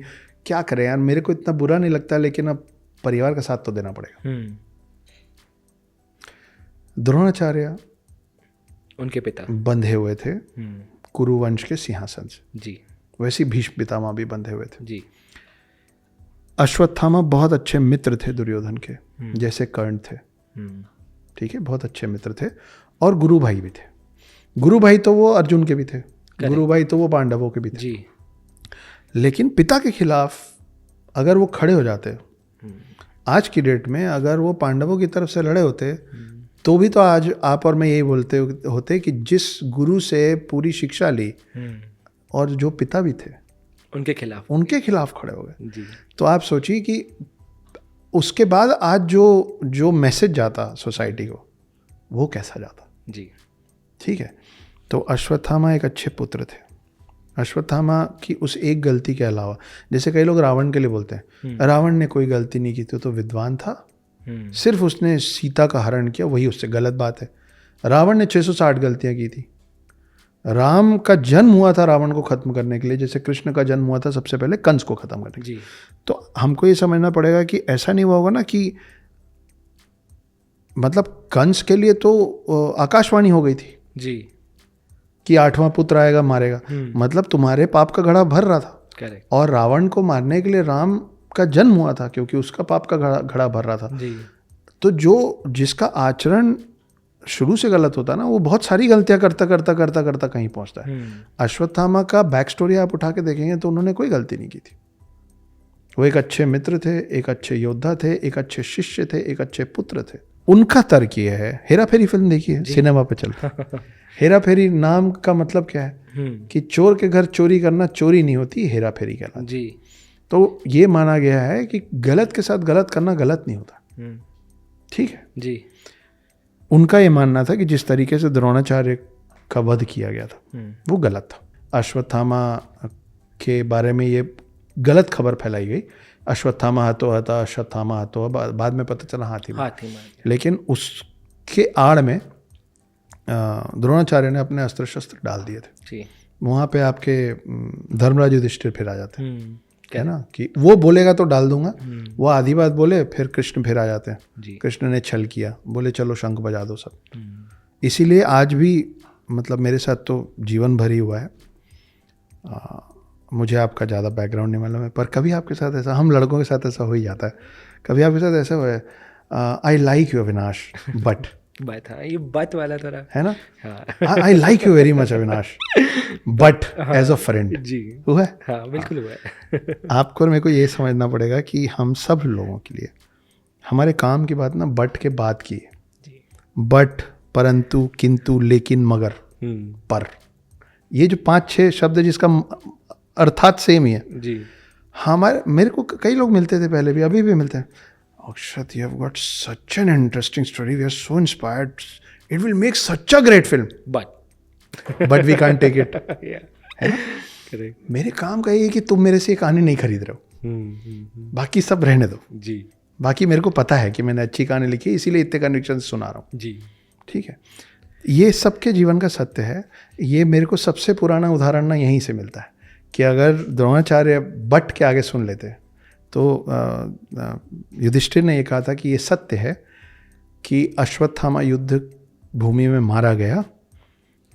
क्या करें यार, मेरे को इतना बुरा नहीं लगता लेकिन अब परिवार का साथ तो देना पड़ेगा। द्रोणाचार्य उनके पिता बंधे हुए थे कुरुवंश के सिंहासन से, जी, वैसे भीष्म पितामह भी बंधे हुए थे। जी, अश्वत्थामा बहुत अच्छे मित्र थे दुर्योधन के, जैसे कर्ण थे, ठीक है, बहुत अच्छे मित्र थे। और गुरु भाई भी थे। गुरु भाई तो वो अर्जुन के भी थे, गुरु भाई तो वो पांडवों के भी थे जी। लेकिन पिता के खिलाफ अगर वो खड़े हो जाते, आज की डेट में अगर वो पांडवों की तरफ से लड़े होते तो भी तो आज आप और मैं यही बोलते होते कि जिस गुरु से पूरी शिक्षा ली और जो पिता भी थे उनके खिलाफ खड़े हो गए। जी। तो आप सोचिए कि उसके बाद आज जो मैसेज जाता सोसाइटी को वो कैसा जाता। जी, ठीक है। तो अश्वत्थामा एक अच्छे पुत्र थे। अश्वत्थामा की उस एक गलती के अलावा, जैसे कई लोग रावण के लिए बोलते हैं रावण ने कोई गलती नहीं की थी, तो विद्वान था, सिर्फ उसने सीता का हरण किया, वही उससे गलत बात है। रावण ने 660 गलतियां की थी। राम का जन्म हुआ था रावण को खत्म करने के लिए, जैसे कृष्ण का जन्म हुआ था सबसे पहले कंस को खत्म करने के लिए। तो हमको ये समझना पड़ेगा कि ऐसा नहीं हुआ होगा ना कि मतलब कंस के लिए तो आकाशवाणी हो गई थी जी, कि 8वां पुत्र आएगा मारेगा, मतलब तुम्हारे पाप का घड़ा भर रहा था। करेक्ट। और रावण को मारने के लिए राम का जन्म हुआ था क्योंकि उसका पाप का घड़ा भर रहा था। जी। तो जिसका आचरण शुरू से गलत होता है ना, वो बहुत सारी गलतियां करता करता करता करता कहीं पहुंचता है। अश्वत्थामा का बैक स्टोरी आप उठा के देखेंगे तो उन्होंने कोई गलती नहीं की थी। वो एक अच्छे मित्र थे, एक अच्छे योद्धा थे, एक अच्छे शिष्य थे, एक अच्छे पुत्र थे। उनका तर्क ये है, हेरा फेरी फिल्म देखी है, सिनेमा पे चलता हेरा फेरी नाम का मतलब क्या है कि चोर के घर चोरी करना चोरी नहीं होती, हेरा फेरी कहलाती जी। तो ये माना गया है कि गलत के साथ गलत करना गलत नहीं होता, ठीक है जी। उनका ये मानना था कि जिस तरीके से द्रोणाचार्य का वध किया गया था वो गलत था। अश्वत्थामा के बारे में ये गलत खबर फैलाई गई, अश्वत्थामा हाथों हता, अश्वत्थामा हाथों, बाद में पता चला हाथी मार। लेकिन उसके आड़ में द्रोणाचार्य ने अपने अस्त्र शस्त्र डाल दिए थे। वहाँ पे आपके धर्मराज युधिष्ठिर फिर आ जाते हैं, है ना, कि वो बोलेगा तो डाल दूंगा, वो आधी बात बोले फिर कृष्ण फिर आ जाते हैं। कृष्ण ने छल किया, बोले चलो शंख बजा दो सब। इसीलिए आज भी मतलब मेरे साथ तो जीवन भर ही हुआ है, मुझे आपका ज़्यादा बैकग्राउंड नहीं मालूम है, पर कभी आपके साथ ऐसा, हम लड़कों के साथ ऐसा हो ही जाता है, कभी आपके साथ ऐसा हुआ है, I like you Avinash but बात, हाँ, ये बात वाला थोड़ा है ना, I like you very much Avinash but as a friend जी, हुआ है। हाँ, बिल्कुल हुआ है। आपको और मेरे को ये समझना पड़ेगा कि हम सब लोगों के लिए हमारे काम की बात ना बट के बाद की है, बट, परंतु, किंतु, लेकिन, मगर, पर, ये जो 5-6 शब्द है जिसका अर्थात सेम ही है जी। मेरे को कई लोग मिलते थे पहले भी, अभी भी मिलते हैं, Akshat, you have got such an interesting story. We are so inspired. It will make such a great film. But we can't take it. Yeah. है ना? Correct. मेरे काम का ये है कि तुम मेरे से ये कहानी नहीं खरीद रहे हो, बाकी सब रहने दो जी। बाकी मेरे को पता है कि मैंने अच्छी कहानी लिखी है, इसीलिए इतने कन्विक्शन सुना रहा हूँ जी, ठीक है। ये सबके जीवन का सत्य है। ये मेरे को सबसे पुराना उदाहरण ना यहीं से मिलता है कि अगर द्रोणाचार्य बट के आगे सुन लेते तो युधिष्ठिर ने ये कहा था कि ये सत्य है कि अश्वत्थामा युद्ध भूमि में मारा गया।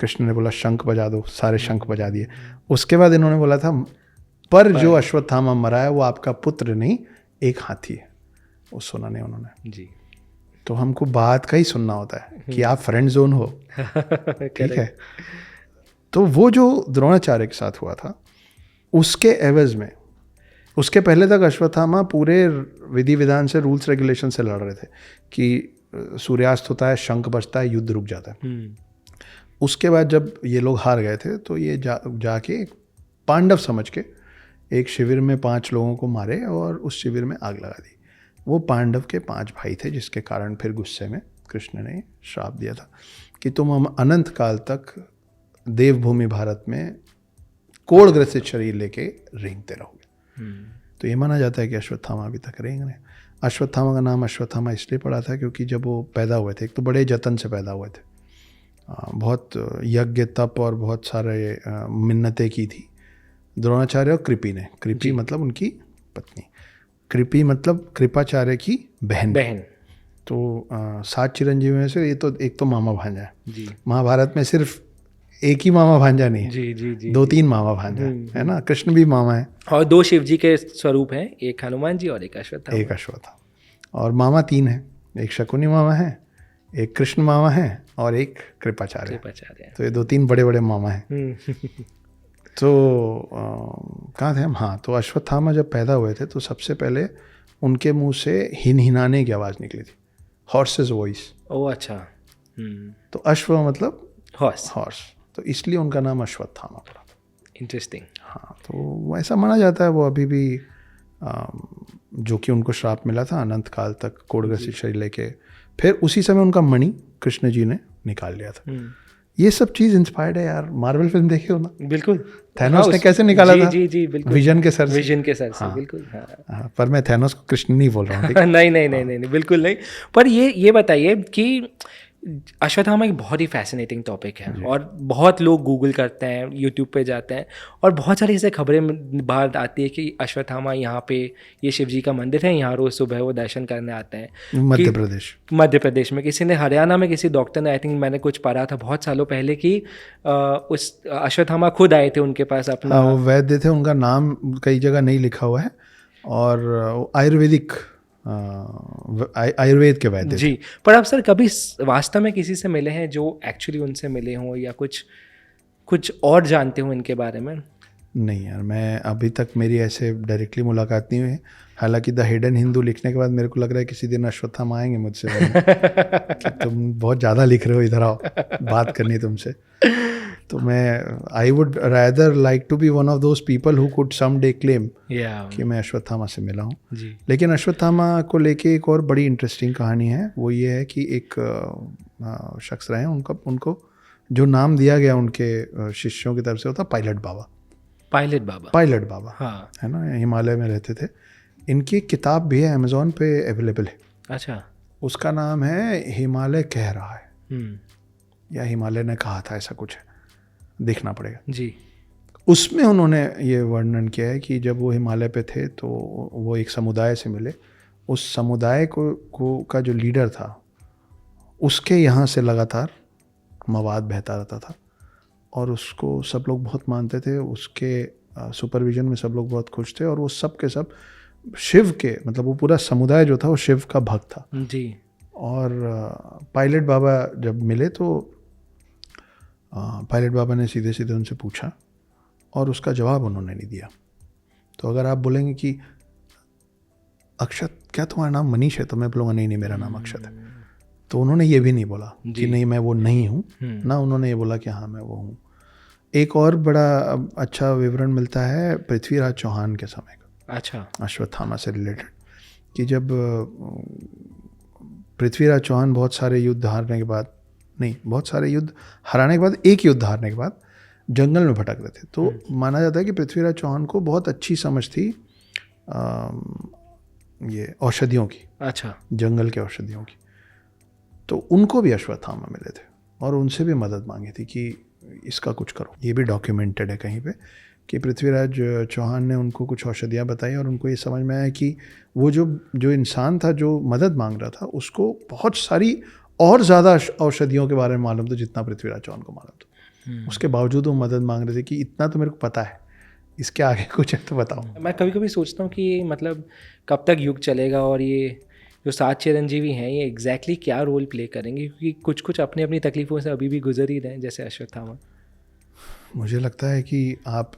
कृष्ण ने बोला शंख बजा दो, सारे शंख बजा दिए। उसके बाद इन्होंने बोला था पर जो अश्वत्थामा मरा है वो आपका पुत्र नहीं, एक हाथी है। वो सुना नहीं उन्होंने जी। तो हमको बात का ही सुनना होता है कि आप फ्रेंड जोन हो, ठीक है। तो वो जो द्रोणाचार्य के साथ हुआ था उसके एवज में, उसके पहले तक अश्वत्थामा पूरे विधि विधान से, रूल्स रेगुलेशन से लड़ रहे थे कि सूर्यास्त होता है, शंख बजता है, युद्ध रुक जाता है। उसके बाद जब ये लोग हार गए थे तो ये जाके पांडव समझ के एक शिविर में 5 लोगों को मारे और उस शिविर में आग लगा दी। वो पांडव के 5 भाई थे, जिसके कारण फिर गुस्से में कृष्ण ने श्राप दिया था कि तुम हम अनंत काल तक देवभूमि भारत में कोढ़ ग्रसित शरीर लेके रेंगते रहोगे। तो ये माना जाता है कि अश्वत्थामा अभी तक रेंग रहे। अश्वत्थामा का नाम अश्वत्थामा इसलिए पड़ा था क्योंकि जब वो पैदा हुए थे, एक तो बड़े जतन से पैदा हुए थे, बहुत यज्ञ तप और बहुत सारे मिन्नतें की थी द्रोणाचार्य और कृपि ने। कृपि मतलब उनकी पत्नी, कृपि मतलब कृपाचार्य की बहन। तो 7 चिरंजीवी में से ये तो एक तो मामा भांजा है। महाभारत में सिर्फ एक ही मामा भांजा नहीं है, 2-3 मामा भांजा है ना। कृष्ण भी मामा है और 2 शिव जी के स्वरूप हैं, एक हनुमान जी और एक अश्वत्थामा। एक अश्वत्थामा। और मामा 3 है, एक शकुनी मामा है, एक कृष्ण मामा है और एक कृपाचार्य। तो ये 2-3 बड़े बड़े मामा हैं। तो कहाँ थे हम? हाँ, तो अश्वत्थामा जब पैदा हुए थे तो सबसे पहले उनके मुंह से हिनहिनाने की आवाज़ निकली थी, हॉर्सेस वॉइस। ओह अच्छा। तो अश्व मतलब हॉर्स, तो इसलिए उनका नाम अश्वत्थामा पड़ा। इंटरेस्टिंग। हाँ, तो ऐसा माना जाता है वो अभी भी, जो कि उनको श्राप मिला था अनंत काल तक कोढ़ ग्रसित शरीर लेके, फिर उसी समय उनका मणि कृष्ण जी ने निकाल लिया था। ये सब चीज़ इंस्पायर्ड है यार, मार्वल फिल्म देखे हो ना? बिल्कुल। थैनोस ने कैसे निकाला था? जी बिल्कुल, विजन के सर से। बिल्कुल। हाँ, पर मैं थैनोस को कृष्ण नहीं बोल रहा हूँ, ठीक? नहीं, बिल्कुल नहीं। पर ये बताइए कि अश्वत्थामा एक बहुत ही फैसिनेटिंग टॉपिक है और बहुत लोग गूगल करते हैं, यूट्यूब पे जाते हैं और बहुत सारी ऐसे खबरें बाहर आती है कि अश्वत्थामा यहाँ पे ये शिव जी का मंदिर है, यहाँ रोज़ सुबह वो दर्शन करने आते हैं। मध्य प्रदेश में किसी ने, हरियाणा में किसी डॉक्टर ने, आई थिंक मैंने कुछ पढ़ा था बहुत सालों पहले कि उस अश्वत्थामा खुद आए थे उनके पास अपना। वो वैद्य थे, उनका नाम कई जगह नहीं लिखा हुआ है और आयुर्वेदिक आयुर्वेद के वैद्य जी। पर आप सर कभी वास्तव में किसी से मिले हैं जो एक्चुअली उनसे मिले हों या कुछ और जानते हो इनके बारे में? नहीं यार, मैं अभी तक मेरी ऐसे डायरेक्टली मुलाकात नहीं हुई। हालांकि द हिडन हिंदू लिखने के बाद मेरे को लग रहा है किसी दिन अश्वत्थामा आएंगे मुझसे कि तुम बहुत ज़्यादा लिख रहे हो, इधर आओ बात करनी तुमसे। तो मैं I would rather like to be one of those people who could some day claim कि मैं अश्वत्थामा से मिला हूँ। लेकिन अश्वत्थामा को लेके एक और बड़ी इंटरेस्टिंग कहानी है। वो ये है कि एक शख्स रहे, उनको जो नाम दिया गया उनके शिष्यों की तरफ से होता पायलट बाबा, हाँ, है ना, हिमालय में रहते थे। इनकी किताब भी है, अमेज़ॉन पे अवेलेबल है। अच्छा। उसका नाम है हिमालय कह रहा है या हिमालय ने कहा था, ऐसा कुछ है, देखना पड़ेगा जी। उसमें उन्होंने ये वर्णन किया है कि जब वो हिमालय पे थे तो वो एक समुदाय से मिले। उस समुदाय को का जो लीडर था उसके यहाँ से लगातार मवाद बहता रहता था और उसको सब लोग बहुत मानते थे। उसके सुपरविजन में सब लोग बहुत खुश थे और वो सब के सब शिव के, मतलब वो पूरा समुदाय जो था वो शिव का भक्त था जी। और पायलट बाबा जब मिले तो पायलट बाबा ने सीधे सीधे उनसे पूछा और उसका जवाब उन्होंने नहीं दिया। तो अगर आप बोलेंगे कि अक्षत, क्या तुम्हारा नाम मनीष है? तो मैं बोलूँगा नहीं मेरा नाम अक्षत है। तो उन्होंने ये भी नहीं बोला कि नहीं मैं वो नहीं हूँ, ना उन्होंने ये बोला कि हाँ मैं वो हूँ। एक और बड़ा अच्छा विवरण मिलता है पृथ्वीराज चौहान के समय का, अच्छा, अश्वत्थामा से रिलेटेड, कि जब पृथ्वीराज चौहान बहुत सारे युद्ध हारने के बाद, नहीं बहुत सारे युद्ध हराने के बाद, एक युद्ध हारने के बाद जंगल में भटक रहे थे। तो माना जाता है कि पृथ्वीराज चौहान को बहुत अच्छी समझ थी ये औषधियों की, अच्छा, जंगल के औषधियों की। तो उनको भी अश्वत्थामा मिले थे और उनसे भी मदद मांगी थी कि इसका कुछ करो। ये भी डॉक्यूमेंटेड है कहीं पे कि पृथ्वीराज चौहान ने उनको कुछ औषधियाँ बताई और उनको ये समझ में आया कि वो जो इंसान था जो मदद मांग रहा था उसको बहुत सारी और ज़्यादा औषधियों के बारे में मालूम था जितना पृथ्वीराज चौहान को मालूम था। उसके बावजूद वो मदद मांग रहे थे कि इतना तो मेरे को पता है, इसके आगे कुछ है तो बताओ। मैं कभी कभी सोचता हूँ कि ये मतलब कब तक युग चलेगा और ये जो 7 चिरंजीवी हैं ये एग्जैक्टली क्या रोल प्ले करेंगे, क्योंकि कुछ अपनी अपनी तकलीफ़ों से अभी भी गुजर ही रहे हैं जैसे अश्वत्थामा। मुझे लगता है कि आप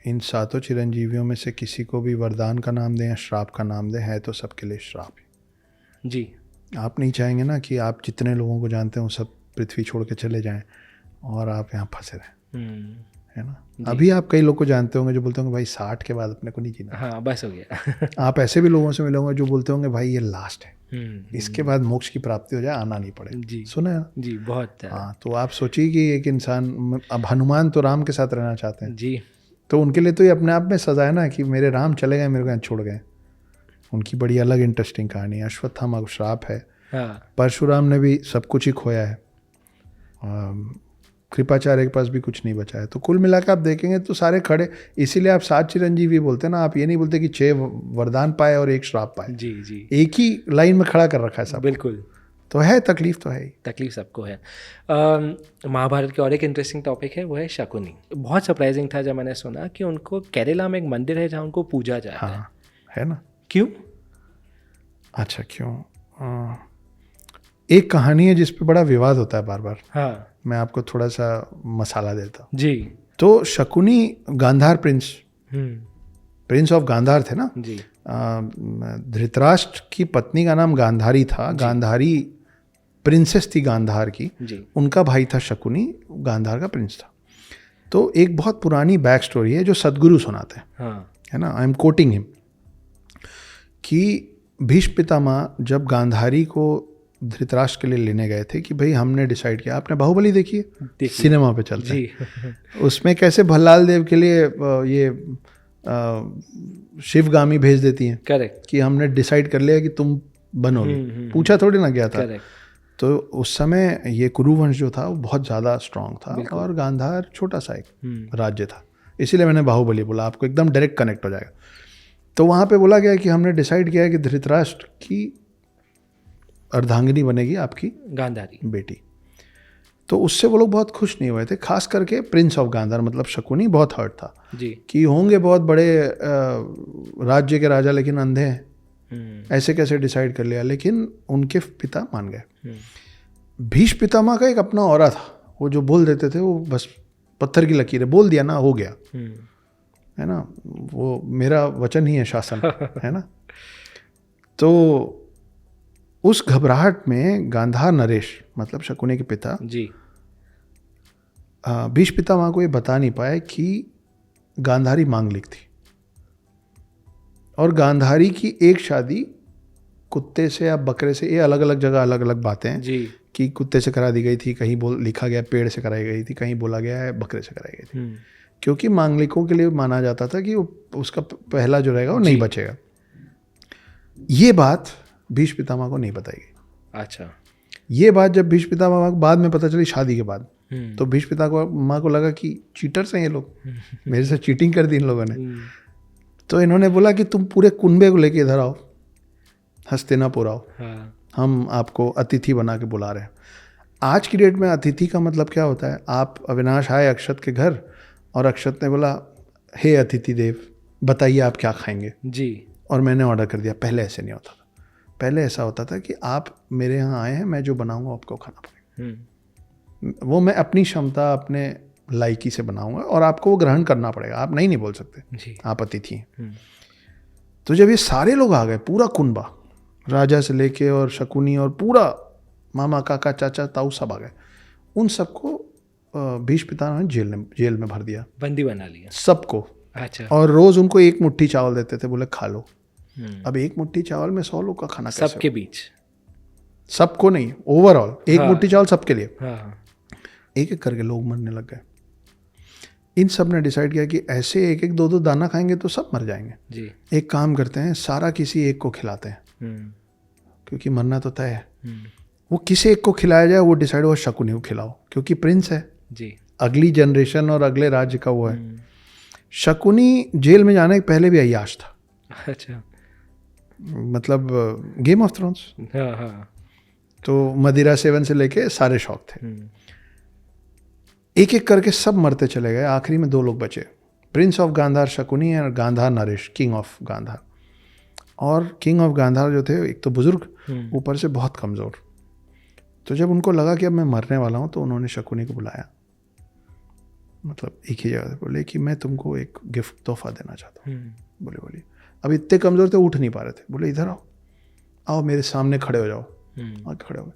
इन 7 चिरंजीवियों में से किसी को भी वरदान का नाम दें या श्राप का नाम दें, है तो सबके लिए श्राप ही। जी। आप नहीं चाहेंगे ना कि आप जितने लोगों को जानते हैं वो सब पृथ्वी छोड़ के चले जाएं और आप यहाँ फंसे रहें, है ना। अभी आप कई लोग को जानते होंगे जो बोलते होंगे भाई 60 के बाद अपने को नहीं जीना। हाँ, बस हो गया। आप ऐसे भी लोगों से मिले होंगे जो बोलते होंगे भाई ये लास्ट है, इसके बाद मोक्ष की प्राप्ति हो जाए, आना नहीं पड़े। जी सुना है ना? जी, बहुत हाँ, तो आप सोचिए कि एक इंसान, अब हनुमान तो राम के साथ रहना चाहते हैं, जी। तो उनके लिए तो ये अपने आप में सजा है ना कि मेरे राम चले गए, मेरे को यहाँ छोड़ गए। उनकी बड़ी अलग इंटरेस्टिंग कहानी है। अश्वत्थामा को श्राप है, हाँ परशुराम ने भी सब कुछ ही खोया है, कृपाचार्य के पास भी कुछ नहीं बचा है। तो कुल मिलाकर आप देखेंगे तो सारे खड़े, इसीलिए आप 7 चिरंजीवी बोलते हैं ना, आप ये नहीं बोलते कि 6 वरदान पाए और 1 श्राप पाए। जी जी, एक ही लाइन में खड़ा कर रखा है सब। बिल्कुल। तो है तकलीफ, तो है ही। तकलीफ सबको है। महाभारत के और एक इंटरेस्टिंग टॉपिक है, वो है शकुनी। बहुत सरप्राइजिंग था जब मैंने सुना कि उनको केरला में एक मंदिर है जहाँ उनको पूजा जाता है। हाँ, है ना। क्यों? अच्छा, क्यों? एक कहानी है जिस पे बड़ा विवाद होता है बार बार। हाँ मैं आपको थोड़ा सा मसाला देता हूँ। जी। तो शकुनी गांधार प्रिंस ऑफ गांधार थे ना जी धृतराष्ट्र की पत्नी का नाम गांधारी था। गांधारी प्रिंसेस थी गांधार की, जी। उनका भाई था शकुनी, गांधार का प्रिंस था। तो एक बहुत पुरानी बैक स्टोरी है जो सदगुरु सुनाते हैं, हाँ है ना। आई एम कोटिंग हिम कि भीष्म पितामह जब गांधारी को धृतराष्ट्र के लिए लेने गए थे कि भाई हमने डिसाइड किया, आपने बाहुबली देखी है, सिनेमा पे चलते जी हैं, उसमें कैसे भल्लाल देव के लिए ये शिवगामी भेज देती हैं करेक्ट। कि हमने डिसाइड कर लिया कि तुम बनोगे, पूछा थोड़ी ना गया था। करेक्ट। तो उस समय ये कुरुवंश जो था वो बहुत ज़्यादा स्ट्रांग था और गांधार छोटा सा एक राज्य था, इसीलिए मैंने बाहुबली बोला, आपको एकदम डायरेक्ट कनेक्ट हो जाएगा। तो वहाँ पे बोला गया कि हमने डिसाइड किया कि धृतराष्ट्र की अर्धांगिनी बनेगी आपकी गांधारी बेटी। तो उससे वो लोग बहुत खुश नहीं हुए थे, खास करके प्रिंस ऑफ गांधार मतलब शकुनी बहुत हर्ट था जी। कि होंगे बहुत बड़े राज्य के राजा लेकिन अंधे हैं, ऐसे कैसे डिसाइड कर लिया। लेकिन उनके पिता मान गए। भीष्म पितामह का एक अपना औरा था, वो जो बोल देते थे वो बस पत्थर की लकीरें, बोल दिया ना हो गया, है ना, वो मेरा वचन ही है शासन, है ना। तो उस घबराहट में गांधार नरेश मतलब शकुनी के पिता जी भीष्म पितामह को ये बता नहीं पाए कि गांधारी मांगलिक थी और गांधारी की एक शादी कुत्ते से या बकरे से, ये अलग अलग जगह अलग अलग बातें हैं जी कि कुत्ते से करा दी गई थी, कहीं लिखा गया पेड़ से कराई गई थी, कहीं बोला गया है बकरे से कराई गई थी, क्योंकि मांगलिकों के लिए माना जाता था कि उसका पहला जो रहेगा वो नहीं बचेगा। ये बात भीष्म पितामह को नहीं बताई गई। अच्छा। ये बात जब भीष्म पितामह को बाद में पता चली शादी के बाद, तो भीष्म पितामह को लगा कि चीटर्स हैं ये लोग, मेरे से चीटिंग कर दी इन लोगों ने। तो इन्होंने बोला कि तुम पूरे कुनबे को लेके इधर आओ, हस्तिनापुर आओ, हम आपको अतिथि बना के बुला रहे हैं। आज की डेट में अतिथि का मतलब क्या होता है, आप अविनाश आए अक्षत के घर और अक्षत ने बोला हे अतिथि देव बताइए आप क्या खाएंगे जी, और मैंने ऑर्डर कर दिया। पहले ऐसे नहीं होता था, पहले ऐसा होता था कि आप मेरे यहाँ आए हैं, मैं जो बनाऊंगा आपको खाना पड़ेगा, वो मैं अपनी क्षमता अपने लायकी से बनाऊंगा और आपको वो ग्रहण करना पड़ेगा, आप नहीं बोल सकते जी। आप अतिथि हैं। तो जब ये सारे लोग आ गए, पूरा कुनबा, राजा से लेके और शकुनी और पूरा मामा काका चाचा ताऊ सब आ गए, उन सबको भीष्म पितामह ने जेल में भर दिया, बंदी बना लिया सबको। अच्छा। और रोज उनको एक मुट्ठी चावल देते थे, बोले खा लो। अब एक मुट्ठी चावल में 100 लोग का खाना कैसे? सबके बीच, सबको नहीं, ओवरऑल एक मुट्ठी चावल सबके लिए। हाँ। एक एक करके लोग मरने लग गए। इन सब ने डिसाइड किया कि ऐसे एक एक दो दो दाना खाएंगे तो सब मर जाएंगे जी। एक काम करते हैं, सारा किसी एक को खिलाते हैं, क्योंकि मरना तो तय है। वो किसी एक को खिलाया जाए, वो डिसाइड हुआ शकुनी को खिलाओ, क्योंकि प्रिंस है जी, अगली जनरेशन और अगले राज्य का वो है। शकुनी जेल में जाने के पहले भी अय्याश था, अच्छा, मतलब गेम ऑफ थ्रोन्स। हाँ। तो मदिरा सेवन से लेके सारे शौक थे। एक एक करके सब मरते चले गए, आखिरी में 2 लोग बचे, प्रिंस ऑफ गांधार शकुनी और गांधार नरेश किंग ऑफ गांधार। और किंग ऑफ गांधार जो थे, एक तो बुजुर्ग, ऊपर से बहुत कमज़ोर। तो जब उनको लगा कि अब मैं मरने वाला हूँ, तो उन्होंने शकुनी को बुलाया, मतलब एक ही जगह से, बोले कि मैं तुमको एक गिफ्ट तोहफा देना चाहता हूँ। बोले अब इतने कमज़ोर थे, उठ नहीं पा रहे थे, बोले इधर आओ, आओ मेरे सामने खड़े हो जाओ। खड़े हो गए,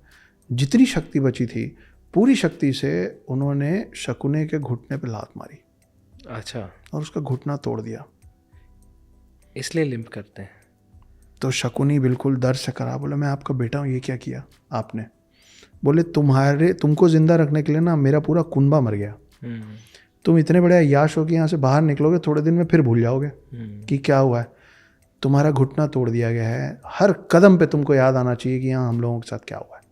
जितनी शक्ति बची थी पूरी शक्ति से उन्होंने शकुनी के घुटने पे लात मारी। अच्छा, और उसका घुटना तोड़ दिया। इसलिए लिम्प करते हैं। तो शकुनी बिल्कुल दर्द से करा, बोला मैं आपका बेटा हूँ, ये क्या किया आपने? बोले तुमको जिंदा रखने के लिए ना मेरा पूरा कुनबा मर गया। तुम इतने बड़े अय्याश हो कि यहाँ से बाहर निकलोगे थोड़े दिन में फिर भूल जाओगे कि क्या हुआ है। तुम्हारा घुटना तोड़ दिया गया है, हर कदम पे तुमको याद आना चाहिए कि यहाँ हम लोगों के साथ क्या हुआ है,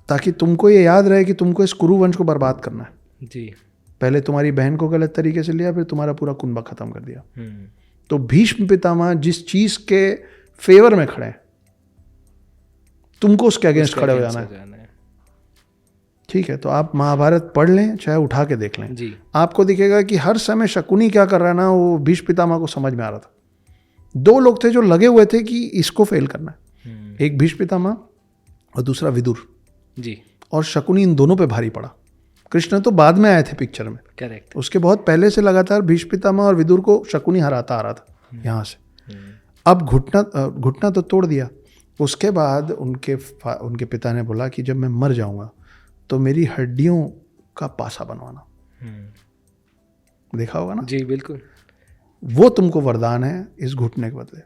ताकि तुमको ये याद रहे कि तुमको इस कुरु वंश को बर्बाद करना है। जी। पहले तुम्हारी बहन को गलत तरीके से लिया, फिर तुम्हारा पूरा कुनबा खत्म कर दिया। तो भीष्म पितामह जिस चीज के फेवर में खड़े हैं, तुमको उसके अगेंस्ट खड़े हो जाना है। ठीक है, तो आप महाभारत पढ़ लें, चाहे उठा के देख लें जी। आपको दिखेगा कि हर समय शकुनी क्या कर रहा है ना, वो भीष्म पितामह को समझ में आ रहा था। दो लोग थे जो लगे हुए थे कि इसको फेल करना है, एक भीष्म पितामह और दूसरा विदुर जी। और शकुनी इन दोनों पे भारी पड़ा। कृष्ण तो बाद में आए थे पिक्चर में, करेक्ट। उसके बहुत पहले से लगातार भीष्म पितामह और विदुर को शकुनी हराता आ रहा था यहाँ से। अब घुटना तो तोड़ दिया। उसके बाद उनके पिता ने बोला कि जब मैं मर जाऊंगा तो मेरी हड्डियों का पासा बनवाना। देखा होगा ना? जी बिल्कुल। वो तुमको वरदान है, इस घुटने के बदले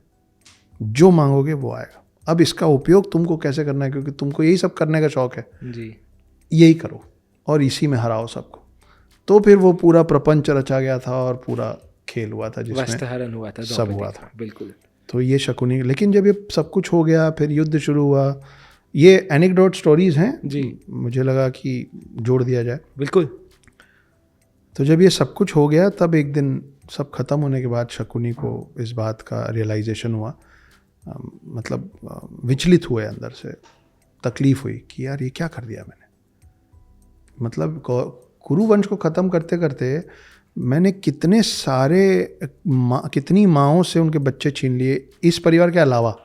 जो मांगोगे वो आएगा। अब इसका उपयोग तुमको कैसे करना है, क्योंकि तुमको यही सब करने का शौक है जी, यही करो और इसी में हराओ सबको। तो फिर वो पूरा प्रपंच रचा गया था और पूरा खेल हुआ था जिसमें वस्त्रहरण हुआ था, सब हुआ था। बिल्कुल। तो ये शकुनी, लेकिन जब ये सब कुछ हो गया फिर युद्ध शुरू हुआ। ये एनेक्डोट स्टोरीज हैं जी, मुझे लगा कि जोड़ दिया जाए। बिल्कुल। तो जब ये सब कुछ हो गया तब एक दिन सब खत्म होने के बाद शकुनी को इस बात का रियलाइजेशन हुआ, मतलब विचलित हुए अंदर से, तकलीफ हुई कि यार ये क्या कर दिया मैंने। मतलब कुरु वंश को ख़त्म करते करते मैंने कितने सारे कितनी माँओं से उनके बच्चे छीन लिए, इस परिवार के अलावा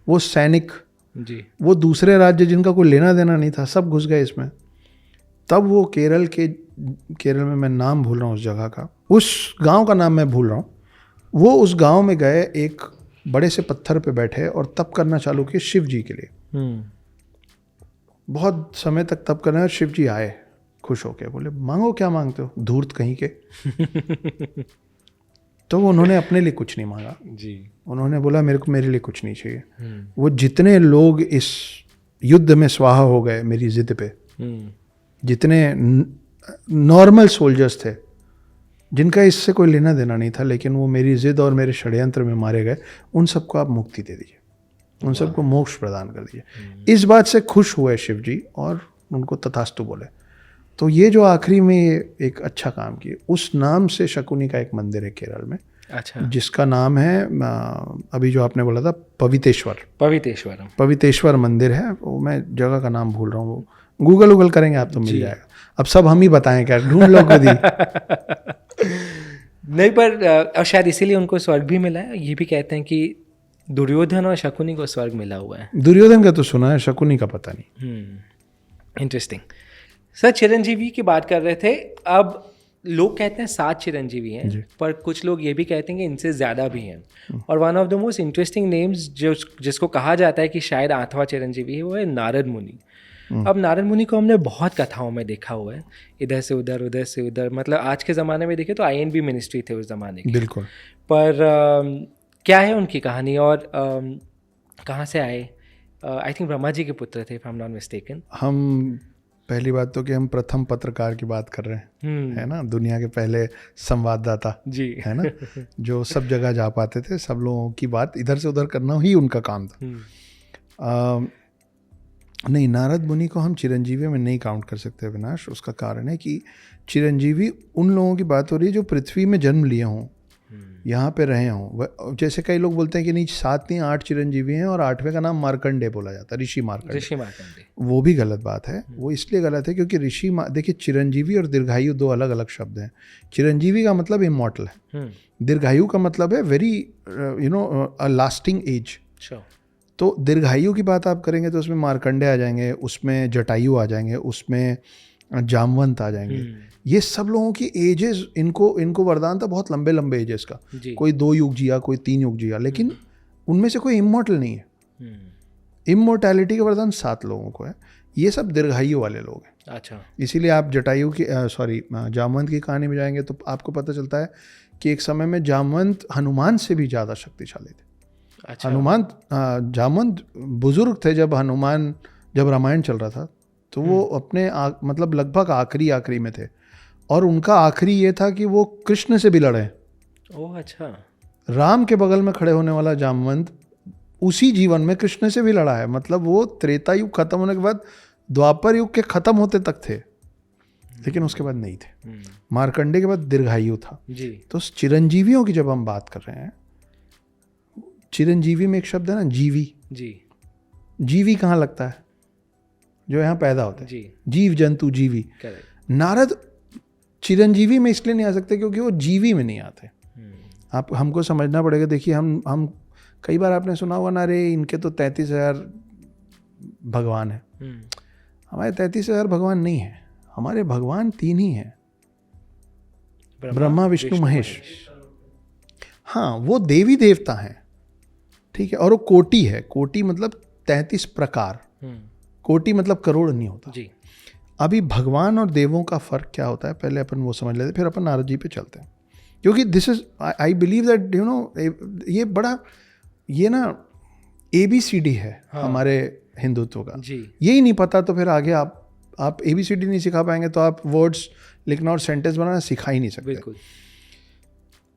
वो सैनिक जी, वो दूसरे राज्य जिनका कोई लेना देना नहीं था सब घुस गए इसमें। तब वो केरल में मैं नाम भूल रहा हूँ उस जगह का, उस गांव का नाम मैं भूल रहा हूँ। वो उस गांव में गए, एक बड़े से पत्थर पे बैठे और तप करना चालू किए शिव जी के लिए। बहुत समय तक तप करना है। शिव जी आए खुश होके, बोले मांगो क्या मांगते हो धूर्त कहीं के। तो उन्होंने अपने लिए कुछ नहीं मांगा जी। उन्होंने बोला मेरे लिए कुछ नहीं चाहिए। वो जितने लोग इस युद्ध में स्वाहा हो गए मेरी जिद पे, जितने नॉर्मल सोल्जर्स थे जिनका इससे कोई लेना देना नहीं था, लेकिन वो मेरी जिद और मेरे षड्यंत्र में मारे गए, उन सबको आप मुक्ति दे दीजिए, उन सबको मोक्ष प्रदान कर दीजिए। इस बात से खुश हुए शिव जी और उनको तथास्तु बोले। तो ये जो आखिरी में एक अच्छा काम किए, उस नाम से शकुनी का एक मंदिर है केरल में। अच्छा। जिसका नाम है अभी जो आपने बोला था पवितेश्वर मंदिर है। वो मैं जगह का नाम भूल रहा हूँ, वो गूगल करेंगे आप तो मिल जाएगा। अब सब हम ही बताएं क्या, ढूंढ लो खुद ही। नहीं, पर और शायद इसीलिए उनको स्वर्ग भी मिला है। ये भी कहते हैं कि दुर्योधन और शकुनी को स्वर्ग मिला हुआ है। दुर्योधन का तो सुना है, शकुनी का पता नहीं। इंटरेस्टिंग। सर, चिरंजीवी की बात कर रहे थे। अब लोग कहते हैं 7 चिरंजीवी हैं, पर कुछ लोग ये भी कहते हैं कि इनसे ज़्यादा भी हैं। और one of the most interesting names जिसको कहा जाता है कि शायद 8वां चिरंजीवी है, वो है नारद मुनि। अब नारद मुनि को हमने बहुत कथाओं में देखा हुआ है, इधर से उधर, उधर से उधर। मतलब आज के ज़माने में देखें तो INB मिनिस्ट्री थे उस ज़माने की। बिल्कुल। पर क्या है उनकी कहानी और कहाँ से आए? आई थिंक ब्रह्मा जी के पुत्र थे, if I am not mistaken. हम पहली बात तो कि हम प्रथम पत्रकार की बात कर रहे हैं, है ना, दुनिया के पहले संवाददाता जी, है ना, जो सब जगह जा पाते थे, सब लोगों की बात इधर से उधर करना ही उनका काम था। नहीं, नारद मुनि को हम चिरंजीवी में नहीं काउंट कर सकते अविनाश। उसका कारण है कि चिरंजीवी उन लोगों की बात हो रही है जो पृथ्वी में जन्म लिए हों, यहाँ पे रहे हों। जैसे कई लोग बोलते हैं कि नहीं 7 नहीं 8 चिरंजीवी हैं और 8वें का नाम मार्कंडे बोला जाता है, ऋषि मार्कंडे। वो भी गलत बात है। वो इसलिए गलत है क्योंकि देखिए, चिरंजीवी और दीर्घायु 2 अलग अलग शब्द हैं। चिरंजीवी का मतलब इमॉर्टल है, दीर्घायु का मतलब है वेरी अ लास्टिंग एज। तो दीर्घायु की बात आप करेंगे तो उसमें मार्कंडे आ जाएंगे, उसमें जटायु आ जाएंगे, उसमें जामवंत आ जाएंगे। ये सब लोगों की एजेस, इनको वरदान था बहुत लंबे लंबे एजेस का। कोई 2 युग जिया, कोई 3 युग जिया, लेकिन उनमें से कोई इमॉर्टल नहीं है। इमोर्टैलिटी का वरदान 7 लोगों को है। ये सब दीर्घायु वाले लोग हैं। अच्छा। इसीलिए आप जटायु की जामवंत की कहानी में जाएंगे तो आपको पता चलता है कि एक समय में जामवंत हनुमान से भी ज़्यादा शक्तिशाली थे। अच्छा। जामवंत बुजुर्ग थे जब रामायण चल रहा था, तो वो अपने मतलब लगभग आखिरी में थे, और उनका आखिरी ये था कि वो कृष्ण से भी लड़े। ओह अच्छा। राम के बगल में खड़े होने वाला जामवंत उसी जीवन में कृष्ण से भी लड़ा है। मतलब वो त्रेता युग खत्म होने के बाद द्वापर युग के खत्म होते तक थे, लेकिन उसके बाद नहीं थे। मार्कंडे के बाद दीर्घायु था जी। तो चिरंजीवियों की जब हम बात कर रहे हैं, चिरंजीवी में एक शब्द है ना, जीवी। जी। जीवी कहाँ लगता है? जो यहाँ पैदा होता है। जी। जीव जंतु जीवी। करेक्ट। नारद चिरंजीवी में इसलिए नहीं आ सकते क्योंकि वो जीवी में नहीं आते। आप हमको समझना पड़ेगा। देखिए हम कई बार आपने सुना होगा ना, अरे इनके तो 33,000 भगवान है। हमारे 33,000 भगवान नहीं है, हमारे भगवान 3 ही हैं, ब्रह्मा विष्णु महेश। हाँ, वो देवी देवता हैं, ठीक है, और वो कोटि है। कोटि मतलब 33 प्रकार। कोटि मतलब करोड़ नहीं होता जी। अभी भगवान और देवों का फर्क क्या होता है, पहले अपन वो समझ लेते, फिर अपन नारद जी पे चलते हैं। क्योंकि this is I believe that ये बड़ा ये ना ABCD है। हाँ। हमारे हिंदुत्व का जी। यही नहीं पता तो फिर आगे आप ABCD नहीं सिखा पाएंगे तो आप वर्ड्स लिखना और सेंटेंस बनाना सिखा ही नहीं सकते। बिल्कुल।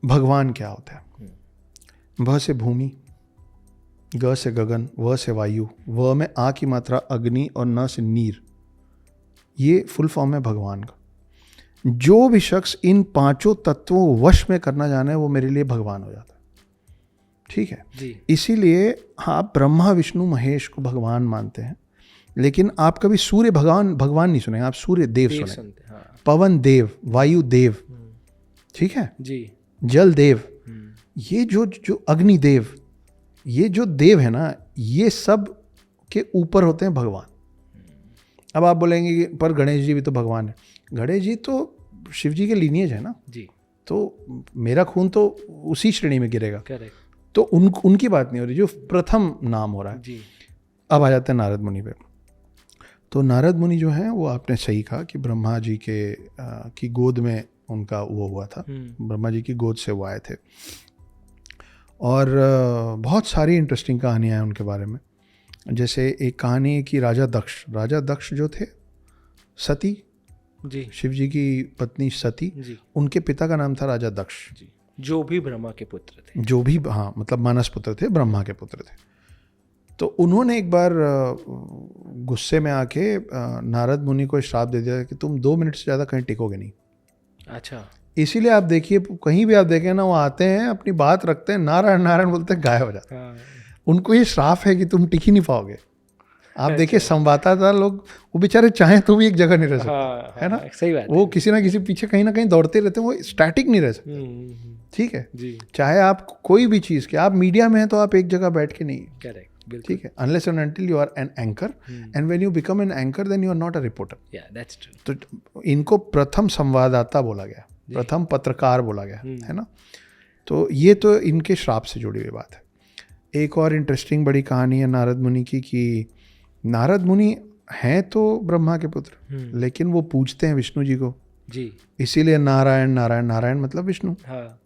भगवान क्या होता है? भ से भूमि, ग से गगन, व से वायु, व में आ की मात्रा अग्नि और न से नीर। ये फुल फॉर्म है भगवान का। जो भी शख्स इन 5 तत्वों वश में करना जाने वो मेरे लिए भगवान हो जाता है, ठीक है जी। इसीलिए आप ब्रह्मा विष्णु महेश को भगवान मानते हैं, लेकिन आप कभी सूर्य भगवान नहीं सुनेंगे, आप सूर्य देव सुनेंगे। हाँ। पवन देव, वायु देव, ठीक है जी, जल देव, ये जो अग्नि देव, ये जो देव है ना, ये सब के ऊपर होते हैं भगवान। अब आप बोलेंगे कि पर गणेश जी भी तो भगवान है। गणेश जी तो शिव जी के लीनिएज है ना जी, तो मेरा खून तो उसी श्रेणी में गिरेगा। करेक्ट। तो उनकी बात नहीं हो रही, जो प्रथम नाम हो रहा है जी। अब आ जाते हैं नारद मुनि पे। तो नारद मुनि जो हैं वो आपने सही कहा कि ब्रह्मा जी की गोद में उनका वो हुआ था, ब्रह्मा जी की गोद से वो आए थे। और बहुत सारी इंटरेस्टिंग कहानियाँ हैं उनके बारे में। जैसे एक कहानी है कि राजा दक्ष जो थे, सती जी, शिव जी की पत्नी सती जी, उनके पिता का नाम था राजा दक्ष जी, जो भी ब्रह्मा के पुत्र थे, जो भी, हाँ, मतलब मानस पुत्र थे, ब्रह्मा के पुत्र थे। तो उन्होंने एक बार गुस्से में आके नारद मुनि को श्राप दे दिया कि तुम 2 मिनट से ज़्यादा कहीं टिकोगे नहीं। अच्छा। इसीलिए आप देखिए, कहीं भी आप देखें ना, वो आते हैं, अपनी बात रखते हैं, नारायण नारायण बोलते हैं, गायब हो जाते हैं। उनको ये श्राप है कि तुम टिक ही नहीं पाओगे। आप देखिए संवाददाता लोग, वो बेचारे चाहें तो भी एक जगह नहीं रह सकते, है ना, सही बात। वो किसी ना किसी पीछे कहीं ना कहीं दौड़ते रहते हैं, वो स्टैटिक नहीं रह सकते, ठीक है जी। चाहे आप कोई भी चीज़ के, आप मीडिया में हैं तो आप एक जगह बैठ के नहीं, करेक्ट, ठीक है, unless and until you are an anchor, and when you become an anchor then you are not a reporter. Yeah that's true. तो इनको प्रथम संवाददाता बोला गया, प्रथम पत्रकार बोला गया, है ना। तो ये तो इनके श्राप से जुड़ी हुई बात है। एक और इंटरेस्टिंग बड़ी कहानी है नारद मुनि की, कि नारद मुनि हैं तो ब्रह्मा के पुत्र, लेकिन वो पूजते हैं विष्णु जी को जी, इसीलिए नारायण नारायण नारायण मतलब विष्णु। हाँ।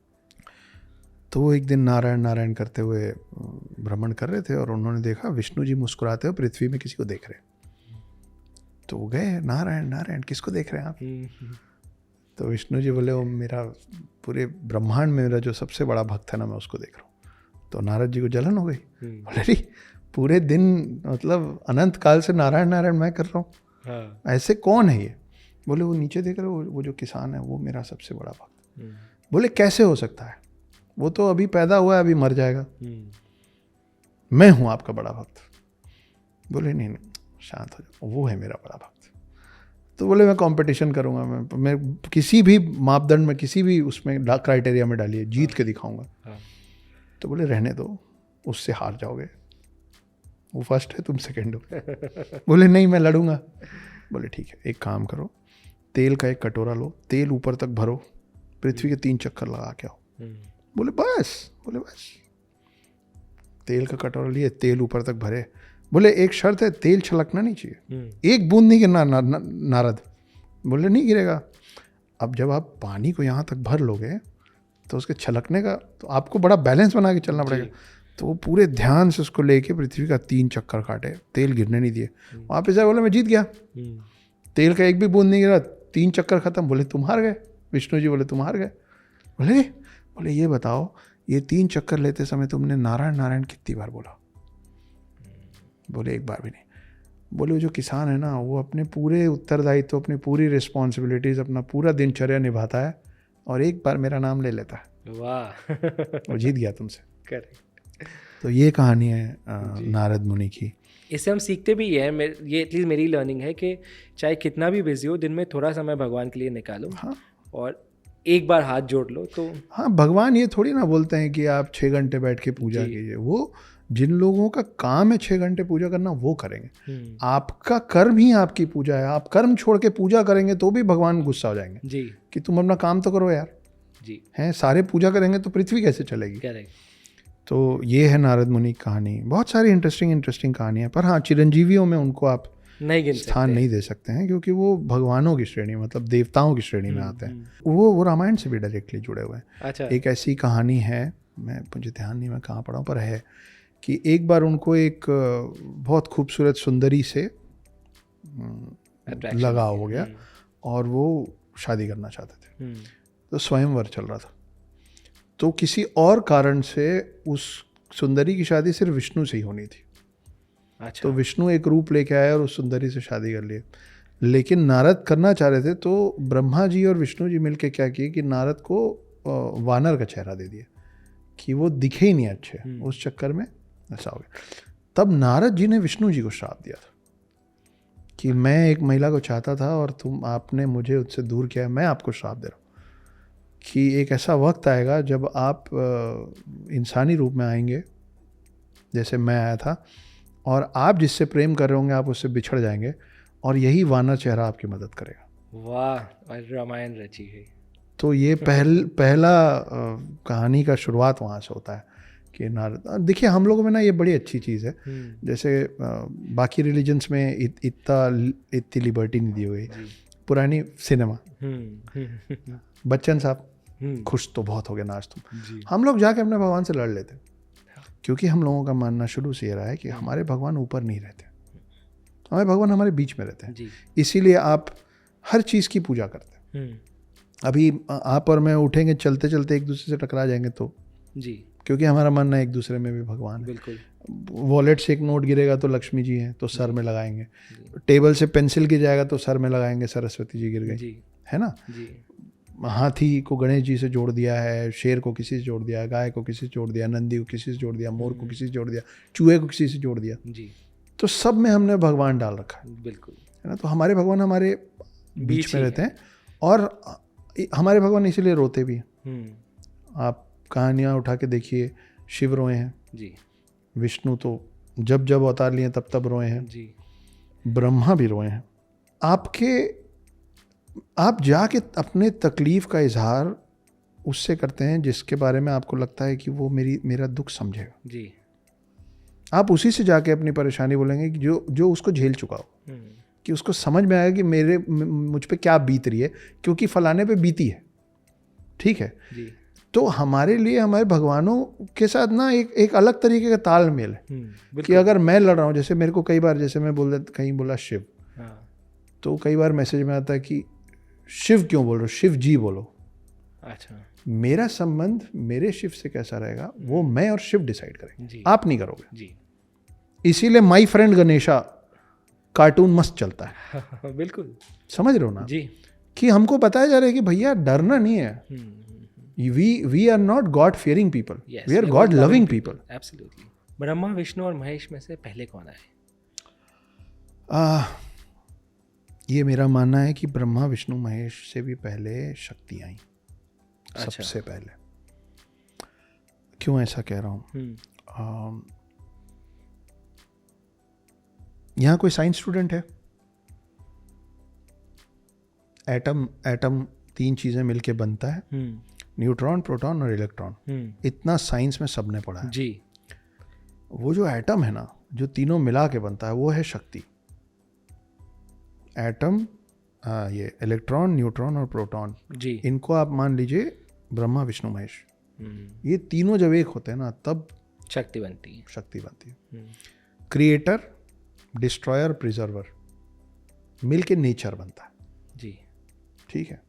तो वो एक दिन नारायण नारायण करते हुए भ्रमण कर रहे थे और उन्होंने देखा विष्णु जी मुस्कुराते हुए पृथ्वी में किसी को देख रहे। तो वो गए, नारायण नारायण किसको देख रहे हैं आप? तो विष्णु जी बोले, वो मेरा पूरे ब्रह्मांड में मेरा जो सबसे बड़ा भक्त है ना, मैं उसको देख रहा हूँ। तो नारद जी को जलन हो गई, बोले अरे पूरे दिन, मतलब अनंत काल से नारायण नारायण मैं कर रहा हूँ। हाँ। ऐसे कौन है ये? बोले वो नीचे देख रहे हो, वो जो किसान है वो मेरा सबसे बड़ा भक्त। बोले कैसे हो सकता है, वो तो अभी पैदा हुआ है, अभी मर जाएगा, मैं हूँ आपका बड़ा भक्त। बोले नहीं शांत हो जाओ, वो है मेरा बड़ा भक्त। तो बोले मैं कंपटीशन करूँगा, मैं किसी भी मापदंड में, किसी भी उसमें क्राइटेरिया में डालिए, जीत के दिखाऊंगा। हाँ। तो बोले रहने दो, उससे हार जाओगे, वो फर्स्ट है तुम सेकंड हो। बोले नहीं मैं लड़ूंगा। बोले ठीक है, एक काम करो, तेल का एक कटोरा लो, तेल ऊपर तक भरो, पृथ्वी के 3 चक्कर लगा के आओ। बोले बस तेल का कटोरा लिए, तेल ऊपर तक भरे, बोले एक शर्त है, तेल छलकना नहीं चाहिए, एक बूंद नहीं गिरना नारद। बोले नहीं गिरेगा। अब जब आप पानी को यहाँ तक भर लोगे तो उसके छलकने का तो आपको बड़ा बैलेंस बना के चलना पड़ेगा। तो वो पूरे ध्यान से उसको लेके पृथ्वी का 3 चक्कर काटे, तेल गिरने नहीं दिए। वापस आए, बोले मैं जीत गया, तेल का एक भी बूंद नहीं गिरा, 3 चक्कर खत्म। बोले तुम हार गए। विष्णु जी बोले तुम हार गए। बोले ये बताओ, ये 3 चक्कर लेते समय तुमने नारायण नारायण कितनी बार बोला? बोले एक बार भी नहीं। बोले जो किसान है ना, वो अपने पूरे उत्तरदायित्व, अपनी पूरी रिस्पॉन्सिबिलिटीज, अपना पूरा दिनचर्या निभाता है और एक बार मेरा नाम ले लेता है, वाह, वो जीत गया तुमसे। करेक्ट। तो ये कहानी है नारद मुनि की। इससे हम सीखते भी हैं, ये एटलीस्ट मेरी लर्निंग है कि चाहे कितना भी बिजी हो, दिन में थोड़ा समय भगवान के लिए निकालो। हाँ, और एक बार हाथ जोड़ लो तो। हाँ, भगवान ये थोड़ी ना बोलते हैं कि आप 6 घंटे बैठ के पूजा कीजिए। वो जिन लोगों का काम है 6 घंटे पूजा करना, वो करेंगे। आपका कर्म ही आपकी पूजा है। आप कर्म छोड़ के पूजा करेंगे तो भी भगवान गुस्सा हो जाएंगे जी कि तुम अपना काम तो करो यार जी। हैं, सारे पूजा करेंगे तो पृथ्वी कैसे चलेगी? करेक्ट। तो ये है नारद मुनि की कहानी। बहुत सारी इंटरेस्टिंग कहानियाँ, पर हाँ, चिरंजीवियों में उनको आप नहीं स्थान नहीं दे सकते हैं, क्योंकि वो भगवानों की श्रेणी, मतलब देवताओं की श्रेणी में आते हैं। वो रामायण से भी डायरेक्टली जुड़े हुए हैं। अच्छा। एक ऐसी कहानी है, मुझे ध्यान नहीं मैं कहाँ पढ़ा हूँ, पर है कि एक बार उनको एक बहुत खूबसूरत सुंदरी से लगाव हो गया और वो शादी करना चाहते थे। तो स्वयंवर चल रहा था, तो किसी और कारण से उस सुंदरी की शादी सिर्फ विष्णु से ही होनी थी। अच्छा। तो विष्णु एक रूप लेके आए और उस सुंदरी से शादी कर लिए। लेकिन नारद करना चाह रहे थे, तो ब्रह्मा जी और विष्णु जी मिलके क्या किए कि नारद को वानर का चेहरा दे दिया कि वो दिखे ही नहीं अच्छे। उस चक्कर में ऐसा हो गया। तब नारद जी ने विष्णु जी को श्राप दिया था कि मैं एक महिला को चाहता था और आपने मुझे उससे दूर किया है, मैं आपको श्राप दे रहा हूँ कि एक ऐसा वक्त आएगा जब आप इंसानी रूप में आएंगे जैसे मैं आया था, और आप जिससे प्रेम कर रहे होंगे आप उससे बिछड़ जाएंगे, और यही वानर चेहरा आपकी मदद करेगा। वाह, और रामायण रची गई। तो ये पहला कहानी का शुरुआत वहाँ से होता है कि नारद। देखिए हम लोगों में ना ये बड़ी अच्छी चीज़ है, जैसे बाकी रिलीजन्स में इतनी लिबर्टी नहीं दी हुई। पुरानी सिनेमा, बच्चन साहब खुश तो बहुत हो गए ना आज तुम। हम लोग जाके अपने भगवान से लड़ लेते, क्योंकि हम लोगों का मानना शुरू से ये रहा है कि हमारे भगवान ऊपर नहीं रहते, हमारे भगवान हमारे बीच में रहते हैं। इसीलिए आप हर चीज़ की पूजा करते हैं। अभी आप और मैं उठेंगे चलते चलते एक दूसरे से टकरा जाएंगे तो जी, क्योंकि हमारा मानना है एक दूसरे में भी भगवान है। बिल्कुल। वॉलेट से एक नोट गिरेगा तो लक्ष्मी जी हैं, तो सर में लगाएंगे। टेबल से पेंसिल गिर जाएगा तो सर में लगाएंगे, सरस्वती जी गिर गई, है ना। हाथी को गणेश जी से जोड़ दिया है, शेर को किसी से जोड़ दिया, गाय को किसी से जोड़ दिया, नंदी को किसी से जोड़ दिया, मोर को किसी से जोड़ दिया, चूहे को किसी से जोड़ दिया जी। तो सब में हमने भगवान डाल रखा है। बिल्कुल, है ना। तो हमारे भगवान हमारे बीच में रहते हैं, और हमारे भगवान इसीलिए रोते भी हैं। आप कहानियाँ उठा के देखिए, शिव रोए हैं जी, विष्णु तो जब जब अवतार लिए तब तब रोए हैं जी, ब्रह्मा भी रोए हैं। आप जाके अपने तकलीफ का इजहार उससे करते हैं जिसके बारे में आपको लगता है कि वो मेरा दुख समझेगा जी। आप उसी से जाके अपनी परेशानी बोलेंगे कि जो उसको झेल चुका हो, कि उसको समझ में आएगा कि मुझ पे क्या बीत रही है, क्योंकि फलाने पे बीती है, ठीक है जी। तो हमारे लिए हमारे भगवानों के साथ ना एक अलग तरीके का तालमेल है कि अगर मैं लड़ रहा हूँ, जैसे मेरे को कई बार, जैसे मैं कहीं बोला शिव, तो कई बार मैसेज में आता है कि शिव क्यों बोल रहे हो, शिव जी बोलो। अच्छा, मेरा संबंध मेरे शिव से कैसा रहेगा वो मैं और शिव डिसाइड करेंगे, आप नहीं करोगे जी। इसीलिए माई फ्रेंड गणेशा कार्टून मस्त चलता है। बिल्कुल, समझ रहे हो ना जी, कि हमको बताया जा रहा है कि भैया डरना नहीं है। We are not God fearing people. Yes, we are God loving people. Absolutely. Brahma, Vishnu और महेश में से पहले कौन आए? ये मेरा मानना है कि ब्रह्मा, विष्णु, महेश से भी पहले शक्ति आई। अच्छा। सबसे पहले। क्यों ऐसा कह रहा हूँ? यहाँ कोई साइंस स्टूडेंट है? एटम 3 चीजें मिलके बनता है, न्यूट्रॉन, प्रोटॉन और इलेक्ट्रॉन। इतना साइंस में सबने पढ़ा है जी। वो जो एटम है ना, जो तीनों मिला के बनता है वो है शक्ति। एटम, ये इलेक्ट्रॉन, न्यूट्रॉन और प्रोटॉन, जी। इनको आप मान लीजिए ब्रह्मा विष्णु महेश। ये तीनों जब एक होते हैं ना तब शक्ति बनती है। शक्ति बनती है। क्रिएटर, डिस्ट्रॉयर, प्रिजर्वर मिल के नेचर बनता है। जी। ठीक है।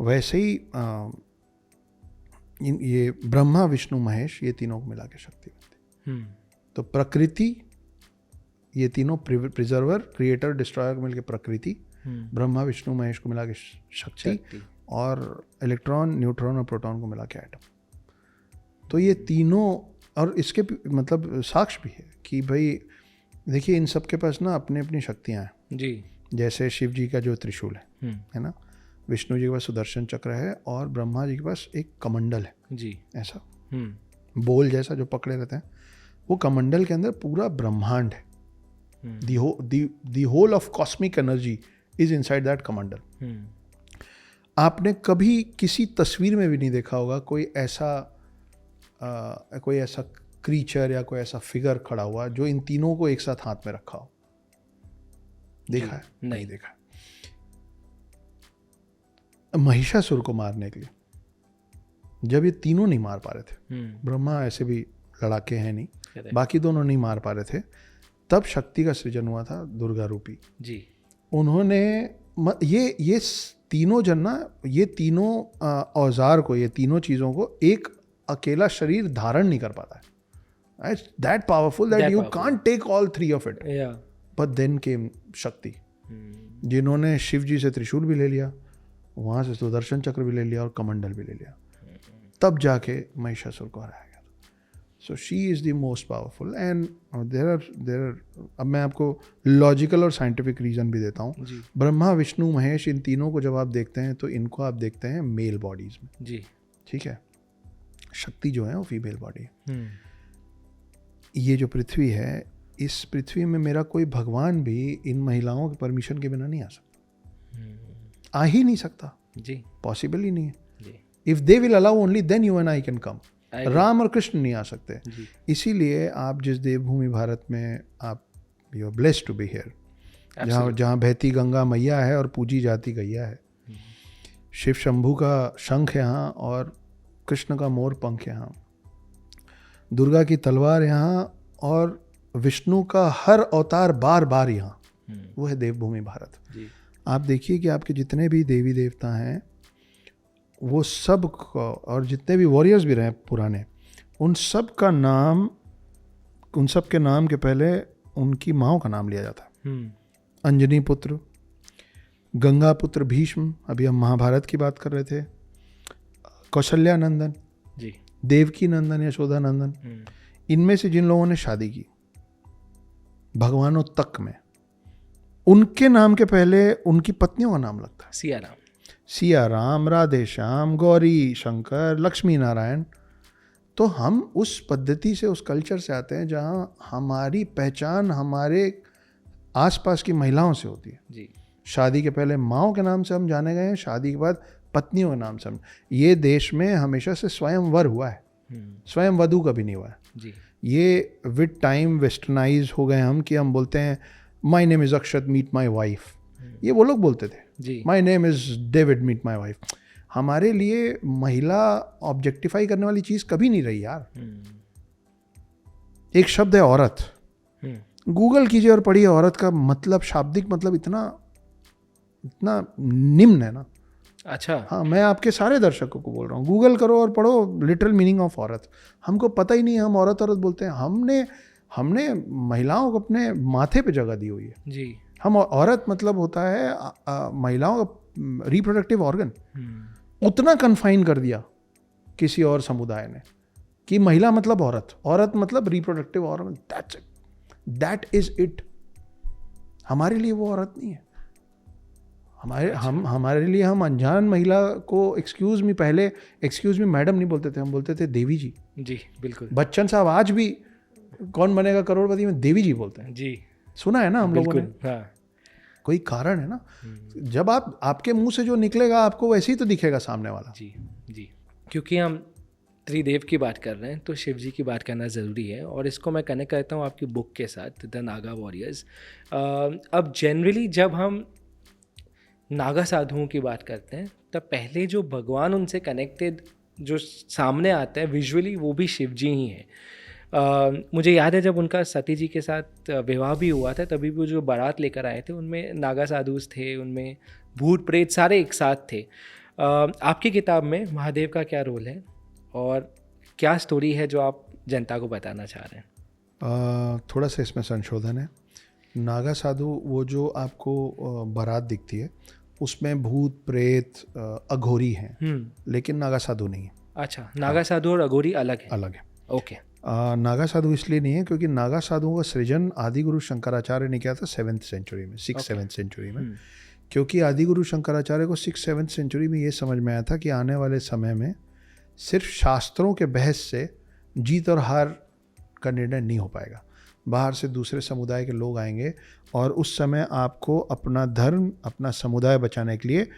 वैसे ही ये ब्रह्मा विष्णु महेश ये तीनों को मिला के शक्ति बनती है। तो प्रकृति, ये तीनों प्रिजर्वर, क्रिएटर, डिस्ट्रॉयर को मिलकर प्रकृति, ब्रह्मा विष्णु महेश को मिला के शक्ति, और इलेक्ट्रॉन, न्यूट्रॉन और प्रोटॉन को मिला के एटम। तो ये तीनों, और इसके मतलब साक्ष्य भी है कि भाई देखिए इन सब के पास ना अपनी अपनी शक्तियाँ हैं। जी। जैसे शिव जी का जो त्रिशूल है ना, विष्णु जी के पास सुदर्शन चक्र है, और ब्रह्मा जी के पास एक कमंडल है। जी। ऐसा बोल जैसा जो पकड़े रहते हैं, वो कमंडल के अंदर पूरा ब्रह्मांड है। The whole of cosmic energy is inside that कमंडल। आपने कभी किसी तस्वीर में भी नहीं देखा होगा कोई ऐसा क्रीचर या कोई ऐसा फिगर खड़ा हुआ जो इन तीनों को एक साथ हाथ में रखा हो। देखा है? नहीं देखा। महिषासुर को मारने के लिए जब ये तीनों नहीं मार पा रहे थे, ब्रह्मा ऐसे भी लड़ाके हैं नहीं, बाकी दोनों नहीं मार पा रहे थे, तब शक्ति का सृजन हुआ था दुर्गा रूपी। जी। उन्होंने ये तीनों जन ना, ये तीनों औजार को, ये तीनों चीज़ों को एक अकेला शरीर धारण नहीं कर पाता है। That powerful that you can't take all three of it. But then came Shakti, जिन्होंने शिव जी से त्रिशूल भी ले लिया, वहाँ से सुदर्शन चक्र भी ले लिया और कमंडल भी ले लिया, तब जाके महिषासुर को हराया गया। So she is the most powerful. And there are अब मैं आपको लॉजिकल और साइंटिफिक रीज़न भी देता हूँ। ब्रह्मा विष्णु महेश, इन तीनों को जब आप देखते हैं तो इनको आप देखते हैं मेल बॉडीज में। जी। ठीक है। शक्ति जो है वो फीमेल बॉडी है। ये जो पृथ्वी है, इस पृथ्वी में मेरा कोई भगवान भी इन महिलाओं के परमिशन के बिना नहीं आ सकता। आ ही नहीं सकता जी, पॉसिबल ही नहीं है। If they will allow only then you and I can come. Ram और कृष्ण नहीं आ सकते। इसीलिए आप जिस देवभूमि भारत में आप you are blessed to be here, जहाँ बहती गंगा मैया है और पूजी जाती गैया है, शिव शंभू का शंख यहाँ और कृष्ण का मोर पंख यहाँ, दुर्गा की तलवार यहाँ और विष्णु का हर अवतार बार बार यहाँ, वो है देवभूमि भारत। आप देखिए कि आपके जितने भी देवी देवता हैं वो सब, और जितने भी वॉरियर्स भी रहे पुराने, उन सब का नाम, उन सब के नाम के पहले उनकी माँओं का नाम लिया जाता है। अंजनी पुत्र, गंगा पुत्र भीष्म, अभी हम महाभारत की बात कर रहे थे, कौशल्या नंदन जी, देवकी नंदन, यशोदा नंदन, इनमें से जिन लोगों ने शादी की भगवानों तक में, उनके नाम के पहले उनकी पत्नियों का नाम लगता है। सिया राम, राधे श्याम, गौरी शंकर, लक्ष्मी नारायण। तो हम उस पद्धति से, उस कल्चर से आते हैं जहाँ हमारी पहचान हमारे आसपास की महिलाओं से होती है जी। शादी के पहले माँओं के नाम से हम जाने गए हैं, शादी के बाद पत्नियों के नाम से हम। ये देश में हमेशा से स्वयंवर हुआ है, स्वयं वधू कभी नहीं हुआ है जी। ये विद टाइम वेस्टर्नाइज हो गए हम, कि हम बोलते हैं my name is Akshat meet my wife, ये वो लोग बोलते थे my name is David meet my wife. हमारे लिए महिला ऑब्जेक्टिफाई करने वाली चीज़ कभी नहीं रही यार। एक शब्द है औरत, गूगल कीजिए और पढ़िए औरत का मतलब, शाब्दिक मतलब इतना इतना निम्न है ना। अच्छा, हाँ, मैं आपके सारे दर्शकों को बोल रहा हूँ, गूगल करो और पढ़ो लिटरल मीनिंग ऑफ औरत। हमको पता ही नहीं है, हम औरत औरत बोलते हैं। हमने महिलाओं को अपने माथे पे जगह दी हुई है जी। हम औरत मतलब होता है महिलाओं का रिप्रोडक्टिव ऑर्गन, उतना कन्फाइन कर दिया किसी और समुदाय ने कि महिला मतलब औरत, औरत मतलब reproductive organ, that's it, that is it. हमारे लिए वो औरत नहीं है। हमारे लिए, हम अनजान महिला को एक्सक्यूज मी, पहले एक्सक्यूज मी मैडम नहीं बोलते थे, हम बोलते थे देवी जी। जी बिल्कुल। बच्चन साहब आज भी कौन बनेगा करोड़पति में देवी जी बोलते हैं जी, सुना है ना हम लोगों ने। हाँ। कोई कारण है ना, जब आपके मुंह से जो निकलेगा आपको वैसे ही तो दिखेगा सामने वाला जी जी। क्योंकि हम त्रिदेव की बात कर रहे हैं तो शिव जी की बात करना ज़रूरी है, और इसको मैं कनेक्ट करता हूँ आपकी बुक के साथ, द नागा वॉरियर्स। अब जनरली जब हम नागा साधुओं की बात करते हैं तब पहले जो भगवान उनसे कनेक्टेड जो सामने आता है विजुअली, वो भी शिव जी ही हैं। मुझे याद है जब उनका सती जी के साथ विवाह भी हुआ था, तभी भी वो जो बारात लेकर आए थे उनमें नागा साधुस थे, उनमें भूत प्रेत सारे एक साथ थे। आपकी किताब में महादेव का क्या रोल है और क्या स्टोरी है जो आप जनता को बताना चाह रहे हैं? थोड़ा सा इसमें संशोधन है। नागा साधु वो जो आपको बारात दिखती है उसमें भूत प्रेत अघोरी हैं, लेकिन नागा साधु नहीं है। अच्छा, नागा साधु और अघोरी अलग है? अलग है। ओके। नागा साधु इसलिए नहीं है क्योंकि नागा साधुओं का सृजन आदि गुरु शंकराचार्य ने किया था 7th सेंचुरी में, 6th-7th सेंचुरी में। क्योंकि आदि गुरु शंकराचार्य को 6th-7th सेंचुरी में ये समझ में आया था कि आने वाले समय में सिर्फ शास्त्रों के बहस से जीत और हार का निर्णय नहीं हो पाएगा। बाहर से दूसरे समुदाय के लोग आएंगे और उस समय आपको अपना धर्म, अपना समुदाय बचाने के लिए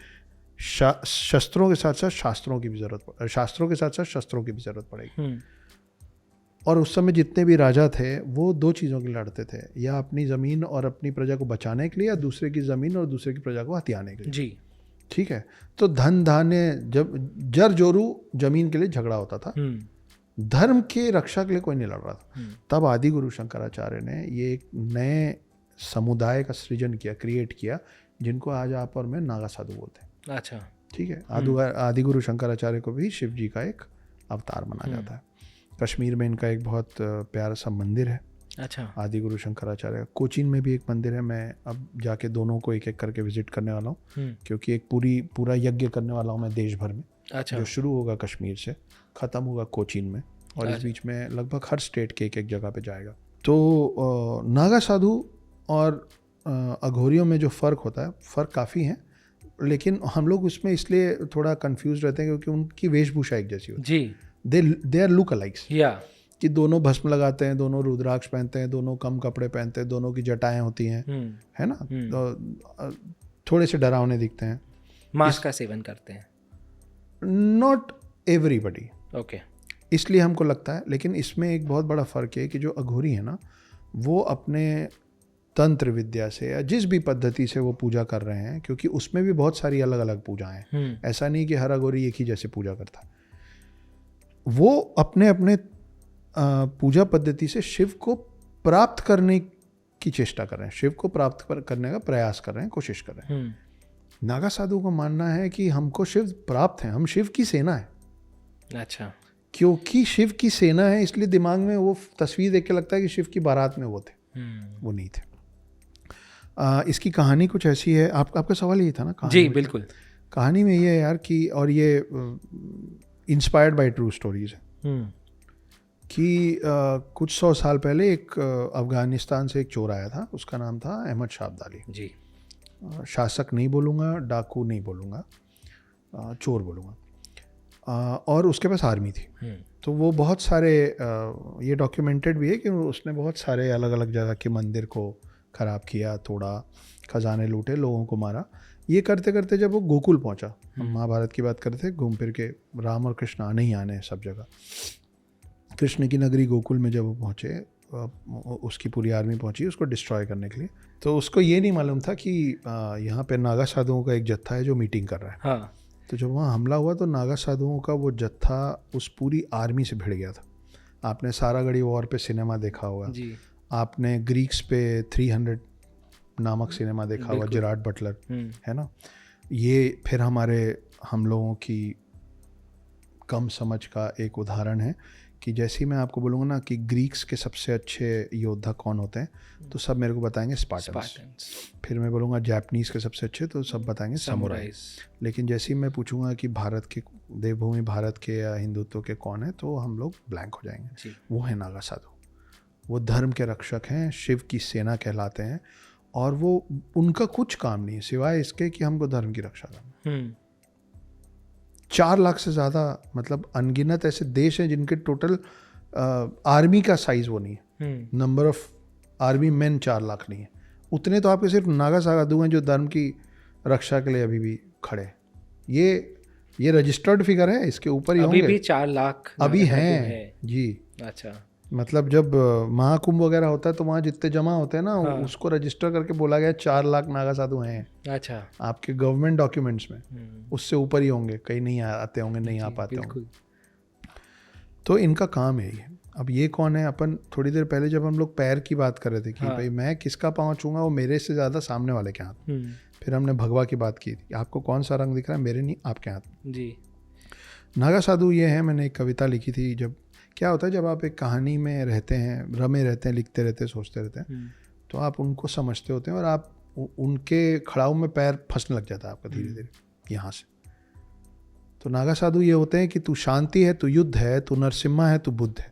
शस्त्रों के साथ साथ शास्त्रों की भी जरूरत, शास्त्रों के साथ साथ शस्त्रों की भी जरूरत पड़ेगी। और उस समय जितने भी राजा थे वो दो चीज़ों के लड़ते थे, या अपनी ज़मीन और अपनी प्रजा को बचाने के लिए, या दूसरे की ज़मीन और दूसरे की प्रजा को हथियाने के लिए। जी, ठीक है। तो धन धान्य, जब जर जोरू जमीन के लिए झगड़ा होता था, धर्म के रक्षा के लिए कोई नहीं लड़ रहा था। तब आदि गुरु शंकराचार्य ने ये एक नए समुदाय का सृजन किया, क्रिएट किया, जिनको आज आप और मैं नागा साधु बोलते हैं। अच्छा, ठीक है। आदि गुरु शंकराचार्य को भी शिव जी का एक अवतार माना जाता है। कश्मीर में इनका एक बहुत प्यारा सा मंदिर है। अच्छा, आदि गुरु शंकराचार्य। कोचीन में भी एक मंदिर है। मैं अब जाके दोनों को एक एक करके विजिट करने वाला हूँ, क्योंकि एक पूरा यज्ञ करने वाला हूँ मैं देश भर में। अच्छा, जो शुरू होगा कश्मीर से, ख़त्म होगा कोचीन में, और इस बीच में लगभग हर स्टेट के एक जगह पे जाएगा। तो नागा साधु और अघोरियों में जो फ़र्क होता है, फ़र्क काफ़ी है, लेकिन हम लोग उसमें इसलिए थोड़ा कंफ्यूज रहते हैं क्योंकि उनकी वेशभूषा एक जैसी होती है। जी, दे आर लुक अलाइक्स, कि दोनों भस्म लगाते हैं, दोनों रुद्राक्ष पहनते हैं, दोनों कम कपड़े पहनते हैं, दोनों की जटाएं होती हैं, है ना। तो थोड़े से डरावने दिखते हैं। मांस का सेवन करते हैं? नॉट एवरीबडी, ओके, इसलिए हमको लगता है। लेकिन इसमें एक बहुत बड़ा फ़र्क है कि जो अघोरी है ना, वो अपने तंत्र विद्या से या जिस भी पद्धति से वो पूजा कर रहे हैं, क्योंकि उसमें भी बहुत सारी अलग अलग पूजाएं हैं। ऐसा नहीं कि हर अघोरी एक ही जैसे पूजा करता है। वो अपने अपने पूजा पद्धति से शिव को प्राप्त करने की चेष्टा कर रहे हैं, शिव को प्राप्त करने का प्रयास कर रहे हैं, कोशिश कर रहे हैं। नागा साधु को मानना है कि हमको शिव प्राप्त है, हम शिव की सेना है। अच्छा, क्योंकि शिव की सेना है इसलिए दिमाग में वो तस्वीर देख के लगता है कि शिव की बारात में वो थे। वो नहीं थे। इसकी कहानी कुछ ऐसी है। आपका सवाल ये था ना? जी बिल्कुल। कहानी में ये है यार कि, और ये इंस्पायर्ड बाय ट्रू स्टोरीज है, कि कुछ 100 साल पहले एक अफगानिस्तान से एक चोर आया था। उसका नाम था अहमद शाह अब्दाली। जी, शासक नहीं बोलूँगा, डाकू नहीं बोलूँगा, चोर बोलूँगा। और उसके पास आर्मी थी। तो वो बहुत सारे, ये डॉक्यूमेंटेड भी है कि उसने बहुत सारे अलग अलग जगह के मंदिर को ख़राब किया, तोड़ा, खजाने लूटे, लोगों को मारा। ये करते करते जब वो गोकुल पहुंचा, हम महाभारत की बात करते, घूम फिर के राम और कृष्ण आने ही आने सब जगह, कृष्ण की नगरी गोकुल में जब वो पहुँचे, उसकी पूरी आर्मी पहुंची उसको डिस्ट्रॉय करने के लिए। तो उसको ये नहीं मालूम था कि यहाँ पे नागा साधुओं का एक जत्था है जो मीटिंग कर रहा है। हाँ। तो जब वहाँ हमला हुआ तो नागा साधुओं का वो जत्था उस पूरी आर्मी से भिड़ गया था। आपने सारागढ़ी वॉर पे सिनेमा देखा होगा जी। आपने ग्रीक्स पे 300 नामक सिनेमा देखा होगा, जेरार्ड बटलर, है ना। ये फिर हम लोगों की कम समझ का एक उदाहरण है कि जैसे ही मैं आपको बोलूँगा ना कि ग्रीक्स के सबसे अच्छे योद्धा कौन होते हैं, तो सब मेरे को बताएंगे स्पार्टन्स। फिर मैं बोलूँगा जापानीज़ के सबसे अच्छे, तो सब बताएंगे समुराइज। लेकिन जैसे ही मैं पूछूंगा कि भारत के, देवभूमि भारत के या हिंदुत्व के कौन है, तो हम लोग ब्लैंक हो जाएंगे। वो है नागा साधु। वो धर्म के रक्षक हैं, शिव की सेना कहलाते हैं, और वो उनका कुछ काम नहीं है सिवाय इसके कि हमको धर्म की रक्षा करना। 4 लाख से ज़्यादा, मतलब अनगिनत ऐसे देश हैं जिनके टोटल आर्मी का साइज़ वो नहीं है। Number of army man 4 lakh नहीं है। उतने तो आपके सिर्फ नागा साधु हैं जो धर्म की रक्षा के लिए अभी भी खड़े हैं। ये ये रजिस्टर्ड फिगर है, इसके ऊपर ही अभी होंगे। भी 4 लाख अभी नागा साधु हैं जी। अच्छा। मतलब जब महाकुंभ वगैरह होता है तो वहाँ जितने जमा होते हैं ना, हाँ। उसको रजिस्टर करके बोला गया 4 लाख नागा साधु हैं अच्छा। आपके गवर्नमेंट डॉक्यूमेंट्स में। उससे ऊपर ही होंगे, कहीं नहीं आते होंगे, नहीं आ जी, पाते होंगे। बिल्कुल। तो इनका काम है ये। अब ये कौन है? अपन थोड़ी देर पहले जब हम लोग पैर की बात कर रहे थे कि हाँ। भाई मैं किसका पाँव छूंगा, वो मेरे से ज़्यादा सामने वाले के हाथ। फिर हमने भगवा की बात की थी, आपको कौन सा रंग दिख रहा है, मेरे नहीं आपके हाथ। जी। नागा साधु ये है, मैंने एक कविता लिखी थी। जब क्या होता है, जब आप एक कहानी में रहते हैं, रमे रहते हैं, लिखते रहते हैं, सोचते रहते हैं, तो आप उनको समझते होते हैं और आप उनके खड़ाऊ में पैर फंसने लग जाता है आपका धीरे धीरे यहाँ से। तो नागा साधु ये होते हैं कि तू शांति है, तू युद्ध है, तू नरसिम्हा है, तू बुद्ध है।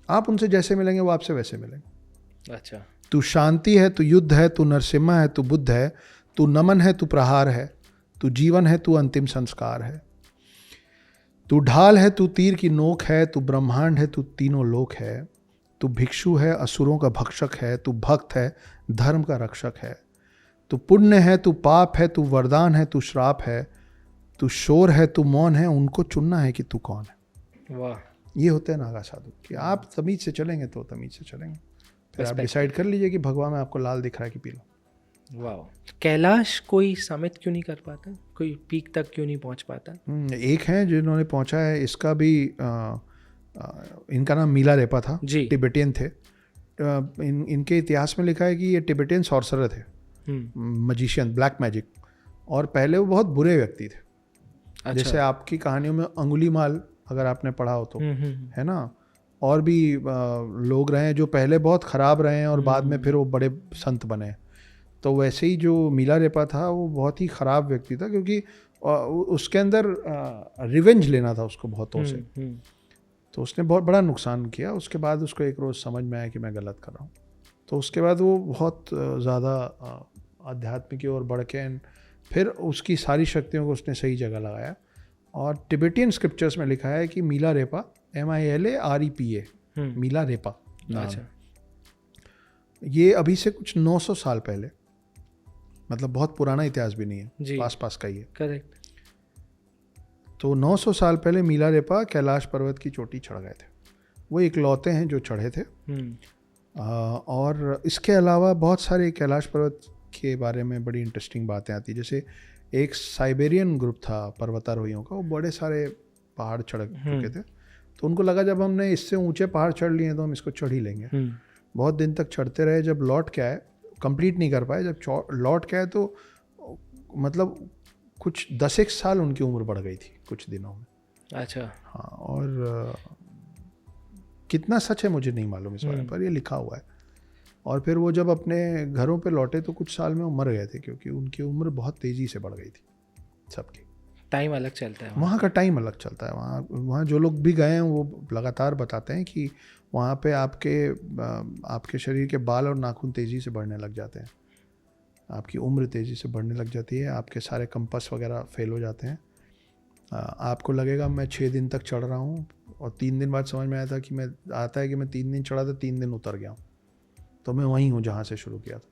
आप उनसे जैसे मिलेंगे वो आपसे वैसे मिलेंगे। अच्छा। तू शांति है, तू युद्ध है, तू नरसिम्हा है, तू बुद्ध है, तू नमन है, तू प्रहार है, तू जीवन है, तू अंतिम संस्कार है, तू ढाल है, तू तीर की नोक है, तू ब्रह्मांड है, तू तीनों लोक है, तू भिक्षु है, असुरों का भक्षक है, तू भक्त है, धर्म का रक्षक है, तू पुण्य है, तू पाप है, तू वरदान है, तू श्राप है, तू शोर है, तू मौन है, उनको चुनना है कि तू कौन है। वाह। ये होते हैं नागा साधु कि आप तमीज से चलेंगे तो तमीज से चलेंगे। फिर आप डिसाइड कर लीजिए कि भगवा में आपको लाल दिख रहा है कि पीला। वाह। कैलाश कोई समिट क्यों नहीं कर पाता, कोई पीक तक क्यों नहीं पहुंच पाता? एक है जिन्होंने पहुंचा है, इसका भी इनका नाम मीला रेपा था, टिबेटियन थे। इनके इतिहास में लिखा है कि ये टिबेटियन सॉर्सरर थे, मजिशियन, ब्लैक मैजिक, और पहले वो बहुत बुरे व्यक्ति थे। अच्छा। जैसे आपकी कहानियों में अंगुलीमाल अगर आपने पढ़ा हो तो, है ना, और भी लोग रहे हैं जो पहले बहुत ख़राब रहे हैं और बाद में फिर वो बड़े संत बने। तो वैसे ही जो मीला रेपा था वो बहुत ही ख़राब व्यक्ति था, क्योंकि उसके अंदर रिवेंज लेना था उसको बहुतों से। तो उसने बहुत बड़ा नुकसान किया। उसके बाद उसको एक रोज़ समझ में आया कि मैं गलत कर रहा हूँ। तो उसके बाद वो बहुत ज़्यादा आध्यात्म की ओर बढ़ के फिर उसकी सारी शक्तियों को उसने सही जगह लगाया। और टिबेटियन स्क्रिप्चर्स में लिखा है कि मीला रेपा, MILAREPA, मीला रेपा। अच्छा। ये अभी से कुछ 900 साल पहले, मतलब बहुत पुराना इतिहास भी नहीं है, पास पास का ही है। करेक्ट। तो 900 साल पहले मीला रेपा कैलाश पर्वत की चोटी चढ़ गए थे। वो इकलौते हैं जो चढ़े थे। और इसके अलावा बहुत सारे कैलाश पर्वत के बारे में बड़ी इंटरेस्टिंग बातें आती। जैसे एक साइबेरियन ग्रुप था पर्वतारोहियों का, वो बड़े सारे पहाड़ चढ़ चुके थे। तो उनको लगा जब हमने इससे ऊंचे पहाड़ चढ़ लिए तो हम इसको चढ़ ही लेंगे। बहुत दिन तक चढ़ते रहे। जब लौट के आए, कंप्लीट नहीं कर पाए, जब लौट के आए तो मतलब कुछ 10-1 साल उनकी उम्र बढ़ गई थी कुछ दिनों में। अच्छा। हाँ, और कितना सच है मुझे नहीं मालूम इस बारे में, पर ये लिखा हुआ है। और फिर वो जब अपने घरों पे लौटे तो कुछ साल में वो मर गए थे, क्योंकि उनकी उम्र बहुत तेज़ी से बढ़ गई थी सबकी। टाइम अलग चलता है वहाँ का टाइम अलग चलता है। वहाँ जो लोग भी गए हैं वो लगातार बताते हैं कि वहाँ पे आपके शरीर के बाल और नाखून तेज़ी से बढ़ने लग जाते हैं, आपकी उम्र तेज़ी से बढ़ने लग जाती है, आपके सारे कंपास वगैरह फेल हो जाते हैं। आपको लगेगा मैं 6 दिन तक चढ़ रहा हूँ, और 3 दिन बाद समझ में आया था कि मैं 3 दिन चढ़ा था, 3 दिन उतर गया हूँ, तो मैं वहीं हूँ जहाँ से शुरू किया था।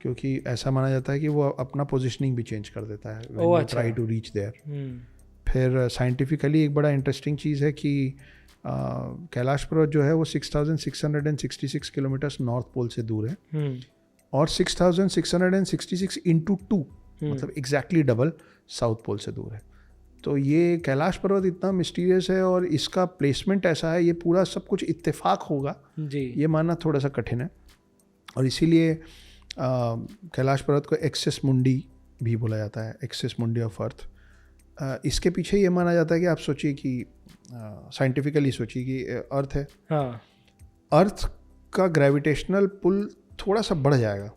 क्योंकि ऐसा माना जाता है कि वो अपना पोजीशनिंग भी चेंज कर देता है, ट्राई टू रीच देयर। फिर साइंटिफिकली एक बड़ा इंटरेस्टिंग चीज़ है कि कैलाश पर्वत जो है वो 6666 किलोमीटर्स नॉर्थ पोल से दूर है, और 6666 इंटू 2 मतलब एग्जैक्टली डबल साउथ पोल से दूर है। तो ये कैलाश पर्वत इतना मिस्टीरियस है और इसका प्लेसमेंट ऐसा है, ये पूरा सब कुछ इत्तेफाक होगा जी, ये मानना थोड़ा सा कठिन है। और इसीलिए कैलाश पर्वत को एक्सेस मुंडी भी बोला जाता है, एक्सेस मुंडी ऑफ अर्थ। इसके पीछे ये माना जाता है कि आप सोचिए कि साइंटिफिकली सोचिए कि अर्थ है, हाँ, अर्थ का ग्रेविटेशनल पुल थोड़ा सा बढ़ जाएगा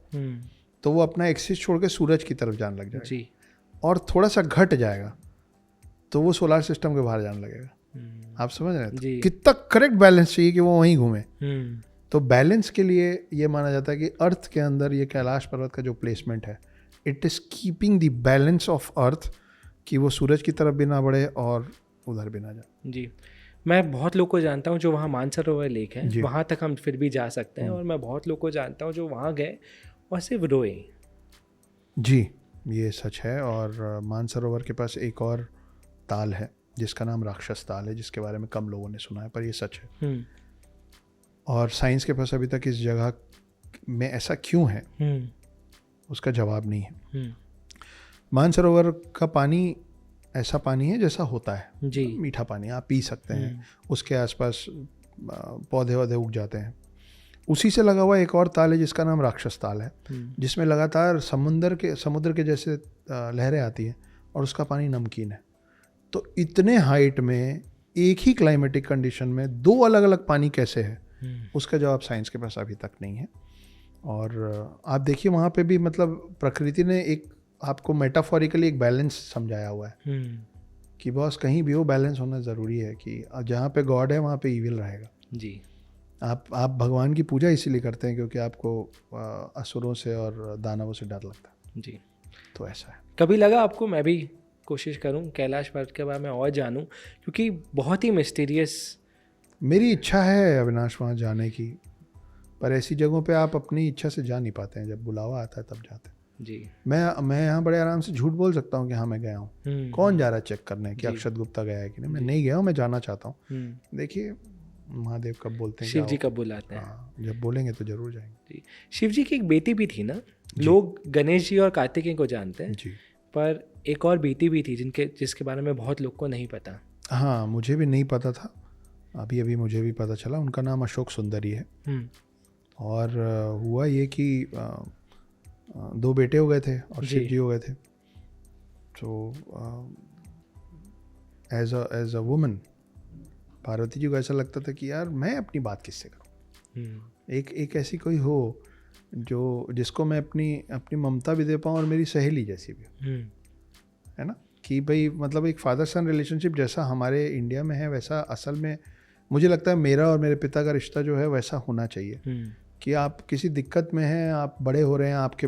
तो वो अपना एक्सिस छोड़ के सूरज की तरफ जाने लग जाएगा जी, और थोड़ा सा घट जाएगा तो वो सोलार सिस्टम के बाहर जाने लगेगा। आप समझ रहे हैं कितना करेक्ट बैलेंस चाहिए कि वो वहीं घूमे। तो बैलेंस के लिए ये माना जाता है कि अर्थ के अंदर ये कैलाश पर्वत का जो प्लेसमेंट है, it is keeping the balance of earth, कि वो सूरज की तरफ भी ना बढ़े और उधर भी ना जाए। जी, मैं बहुत लोग को जानता हूँ जो वहाँ मानसरोवर लेक है, वहाँ तक हम फिर भी जा सकते हैं, और मैं बहुत लोग को जानता हूँ जो वहाँ गए और सिर्फ रोए। जी, ये सच है। और मानसरोवर के पास एक और ताल है जिसका नाम राक्षस ताल है, जिसके बारे में कम लोगों ने सुना है, पर ये सच है। और साइंस के पास अभी तक इस जगह में ऐसा क्यों है उसका जवाब नहीं है। मानसरोवर का पानी ऐसा पानी है जैसा होता है जी, मीठा पानी, आप पी सकते हैं। उसके आसपास पौधे वौधे उग जाते हैं। उसी से लगा हुआ एक और ताल है जिसका नाम राक्षस ताल है, जिसमें लगातार समुद्र के जैसे लहरें आती हैं और उसका पानी नमकीन है। तो इतने हाइट में एक ही क्लाइमेटिक कंडीशन में दो अलग अलग पानी कैसे है, उसका जवाब साइंस के पास अभी तक नहीं है। और आप देखिए वहाँ पे भी मतलब प्रकृति ने एक आपको मेटाफोरिकली एक बैलेंस समझाया हुआ है कि बॉस कहीं भी हो बैलेंस होना ज़रूरी है, कि जहाँ पे गॉड है वहाँ पे ईविल रहेगा। जी, आप भगवान की पूजा इसीलिए करते हैं क्योंकि आपको असुरों से और दानवों से डर लगता है। जी। तो ऐसा है। कभी लगा आपको मैं भी कोशिश करूं कैलाश पर्वत के बारे में और जानूं, क्योंकि बहुत ही मिस्टीरियस। मेरी इच्छा है अविनाश वहाँ जाने की, पर ऐसी जगहों पे आप अपनी इच्छा से जा नहीं पाते हैं, जब बुलावा आता है तब जाते हैं। जी, मैं यहाँ बड़े आराम से झूठ बोल सकता हूँ कि हाँ मैं गया हूँ। कौन जा रहा है चेक करने कि अक्षत गुप्ता गया है कि नहीं? मैं नहीं गया हूँ, मैं जाना चाहता हूँ। देखिए महादेव कब बोलते हैं, शिव जी कब बुलाते हैं। हाँ, जब बोलेंगे तो जरूर जाएंगे। जी, शिव जी की एक बेटी भी थी ना, लोग गणेश जी और कार्तिकेय को जानते हैं, जी, पर एक और बेटी भी थी जिसके बारे में बहुत लोग को नहीं पता। हाँ मुझे भी नहीं पता था, अभी अभी मुझे भी पता चला। उनका नाम अशोक सुंदरी है। और हुआ ये कि 2 बेटे हो गए थे और शिव जी हो गए थे। तो as a woman Parvati ji को ऐसा लगता था कि यार मैं अपनी बात किससे करूं, एक ऐसी कोई हो जिसको मैं अपनी ममता भी दे पाऊँ और मेरी सहेली जैसी भी हो, है ना। कि भाई मतलब एक फादर सन रिलेशनशिप जैसा हमारे इंडिया में है वैसा असल में मुझे लगता है मेरा और मेरे पिता का रिश्ता जो है वैसा होना चाहिए। कि आप किसी दिक्कत में हैं, आप बड़े हो रहे हैं, आपके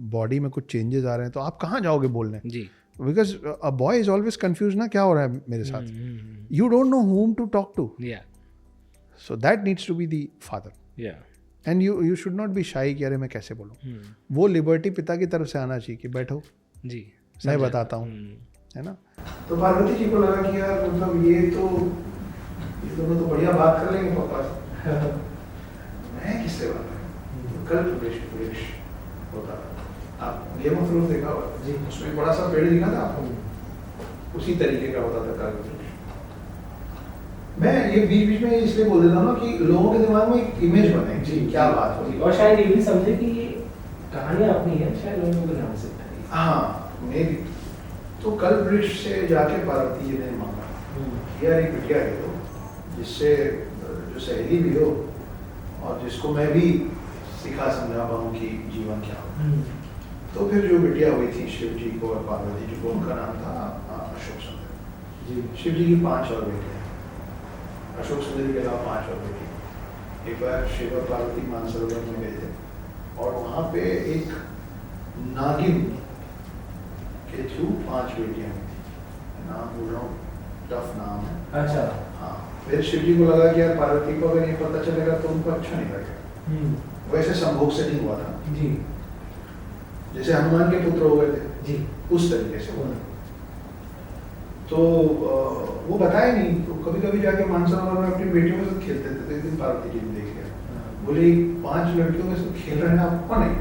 बॉडी में कुछ चेंजेस आ रहे हैं, तो आप कहाँ जाओगे बोलने? जी, because a boy is always confused ना, क्या हो रहा है मेरे साथ, you don't know whom to talk to, so that needs to be the father. And you should not be shy कि अरे मैं कैसे बोलूँ। वो लिबर्टी पिता की तरफ से आना चाहिए कि बैठो जी मैं बताता हूँ, है ना। तो पार्वती जी को लगा कि यार मतलब ये दोनों तो बढ़िया बात कर लेंगे पापा से, मैं किससे बात करूं। कल प्रवेश होता था, आप गेम ऑफ थ्रोन्स देखा होगा जी, उसमें बड़ा सा पेड़ दिखा था आपको, उसी तरीके का होता था कल प्रवेश। मैं ये बीच बीच में इसलिए बोल देता हूँ ना कि लोगों के दिमाग में एक इमेज बने जी क्या बात होगी, और शायद ये भी समझे कि ये कहानी अपनी है, शायद लोगों को ध्यान से। हाँ मे भी। तो कल वृक्ष से जाके पार्वती जी ने मांगा यार एक बिटिया दे दो जिससे जो सहेली भी हो और जिसको मैं भी सिखा समझा पाऊँ कि जीवन क्या हो। तो फिर जो बिटिया हुई थी शिव जी को और पार्वती जी को, उनका नाम था अशोक सुंदरी जी। शिव जी की 5 और बेटे हैं, अशोक सुंदरी के अलावा 5 और बेटे। एक बार शिव और पार्वती मानसरोवर में गए थे और वहाँ पे एक नागिन के थ्रू 5 बेटियां हुई थी। नाम बोल रहा हूँ, टफ नाम है। अच्छा हाँ। फिर शिव जी को लगा कि यार पार्वती को अगर ये पता चलेगा तो उनको अच्छा नहीं लगेगा। वैसे संभोग से नहीं हुआ था जी, जैसे हनुमान के पुत्र हो गए थे जी, उस तरीके से हुआ। तो वो बताया नहीं, तो कभी कभी जाके मानसरोवर में अपनी बेटियों के साथ खेलते थे। तो एक दिन पार्वती जी ने देख लिया, बोले 5 लड़कियों के साथ खेल रहे हैं आप, कौन है?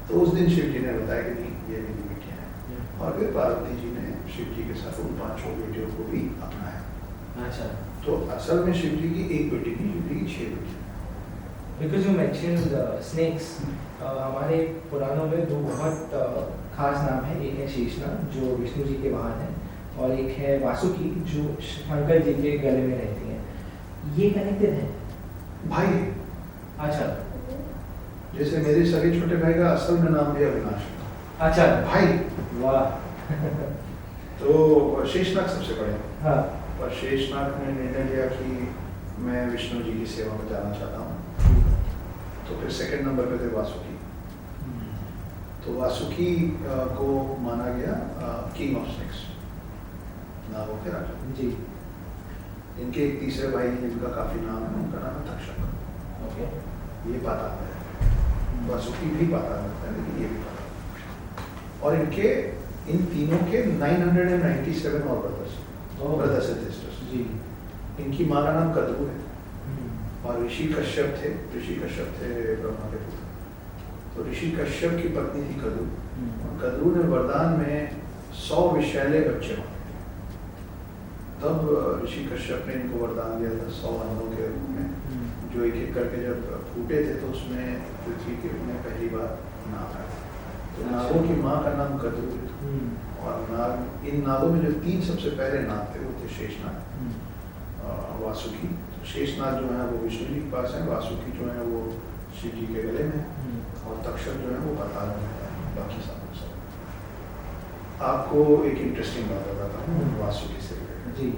तो उस दिन शिव जी ने बताया कि नहीं ये मेरी बेटियां हैं। और फिर पार्वती जी ने शिव जी के साथ उन 5 बेटियों को भी अपनाया। अच्छा, तो असल में शिव जी की एक बेटी नहीं, शिव जी की 6 बेटियां। बिकॉज यू मेंशन्ड स्नेक्स, हमारे पुराणों में 2 बहुत खास नाम है। एक है शेषनाग जो विष्णु जी के वाहन है, और एक है वासुकी जो शंकर जी के गले में रहती हैं। ये कनेक्टेड है भाई। अच्छा, जैसे मेरे सगे छोटे भाई का असल में नाम भी अविनाश। अच्छा भाई, वाह। तो शेषनाग सबसे बड़े। हाँ। और शेषनाग ने निर्णय लिया कि मैं विष्णु जी की सेवा में जाना चाहता हूँ। तो फिर सेकंड नंबर पे थे वासुकी। तो वासुकी को माना गया किंग ऑफ स्नेक्स, नागों के राजा जी। इनके एक तीसरे भाई हैं जिनका काफी नाम है, उनका नाम है तक्षक। ओके, ये पता है, वासुकी भी पता है लेकिन ये भी पता। और इन तीनों के 997 और ब्रदर्स। इनकी माँ का नाम कद्रू है और ऋषि कश्यप थे ब्रह्मा के पुत्र। तो ऋषि कश्यप की पत्नी थी कद्रू और कद्रू ने वरदान में 100 विषैले बच्चे मांगे। तब ऋषि कश्यप ने इनको वरदान दिया था 100 अंडों के रूप में, जो एक एक करके जब फूटे थे तो उसमें पृथ्वी के में पहली बार नाग आया। तो नागों की माँ का नाम कद्रू है। और नाग, इन नागों में जो 3 सबसे पहले नाग थे वो थे शेषनाग, वासुकी। तो शेषनाग जो है वो विष्णु जी के पास है, वासुकी जो है वो शिव जी के गले में, और तक्षक जो है वो पाताल में है। बाकी सब आपको एक इंटरेस्टिंग बात बताता हूँ वासुकी से जी।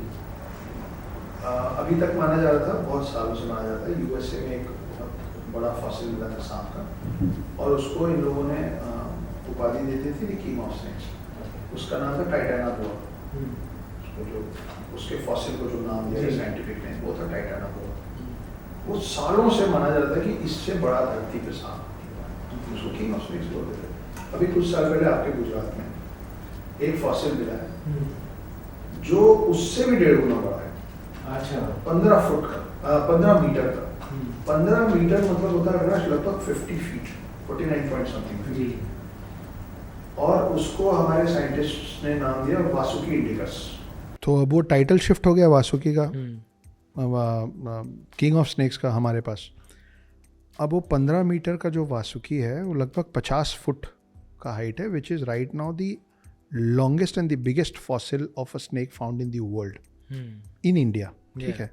अभी तक माना जा रहा था, बहुत सालों से माना जाता है, यूएसए में एक बहुत बड़ा फॉसिल मिला था सांप का, और उसको इन लोगों ने उपाधि देती थी किंग ऑफ स्नेक्स। उसका नाम था टाइटानाबोआ। उसको जो उसके फॉसिल को जो नाम दिया साइंटिफिक नेम वो था टाइटानाबोआ। वो सालों से माना जाता है कि इससे बड़ा धरती पे सांप, उसको किंग ऑफ स्नेक्स बोलते थे। अभी कुछ साल पहले आपके गुजरात में एक फॉसिल मिला है जो उससे भी 1.5 गुना बड़ा है। अच्छा। 15 फुट का, 15 मीटर का। 15 मीटर मतलब होता है लगभग 50 फीट, 49 पॉइंट समथिंग फीट। और उसको हमारे साइंटिस्ट ने नाम दिया वासुकी इंडिकस। तो अब वो टाइटल शिफ्ट हो गया वासुकी का, किंग ऑफ स्नेक्स का हमारे पास। अब वो 15 मीटर का जो वासुकी है वो लगभग 50 फुट का हाइट है, which is right now the longest and the biggest fossil of a snake found in the world in India. ठीक है।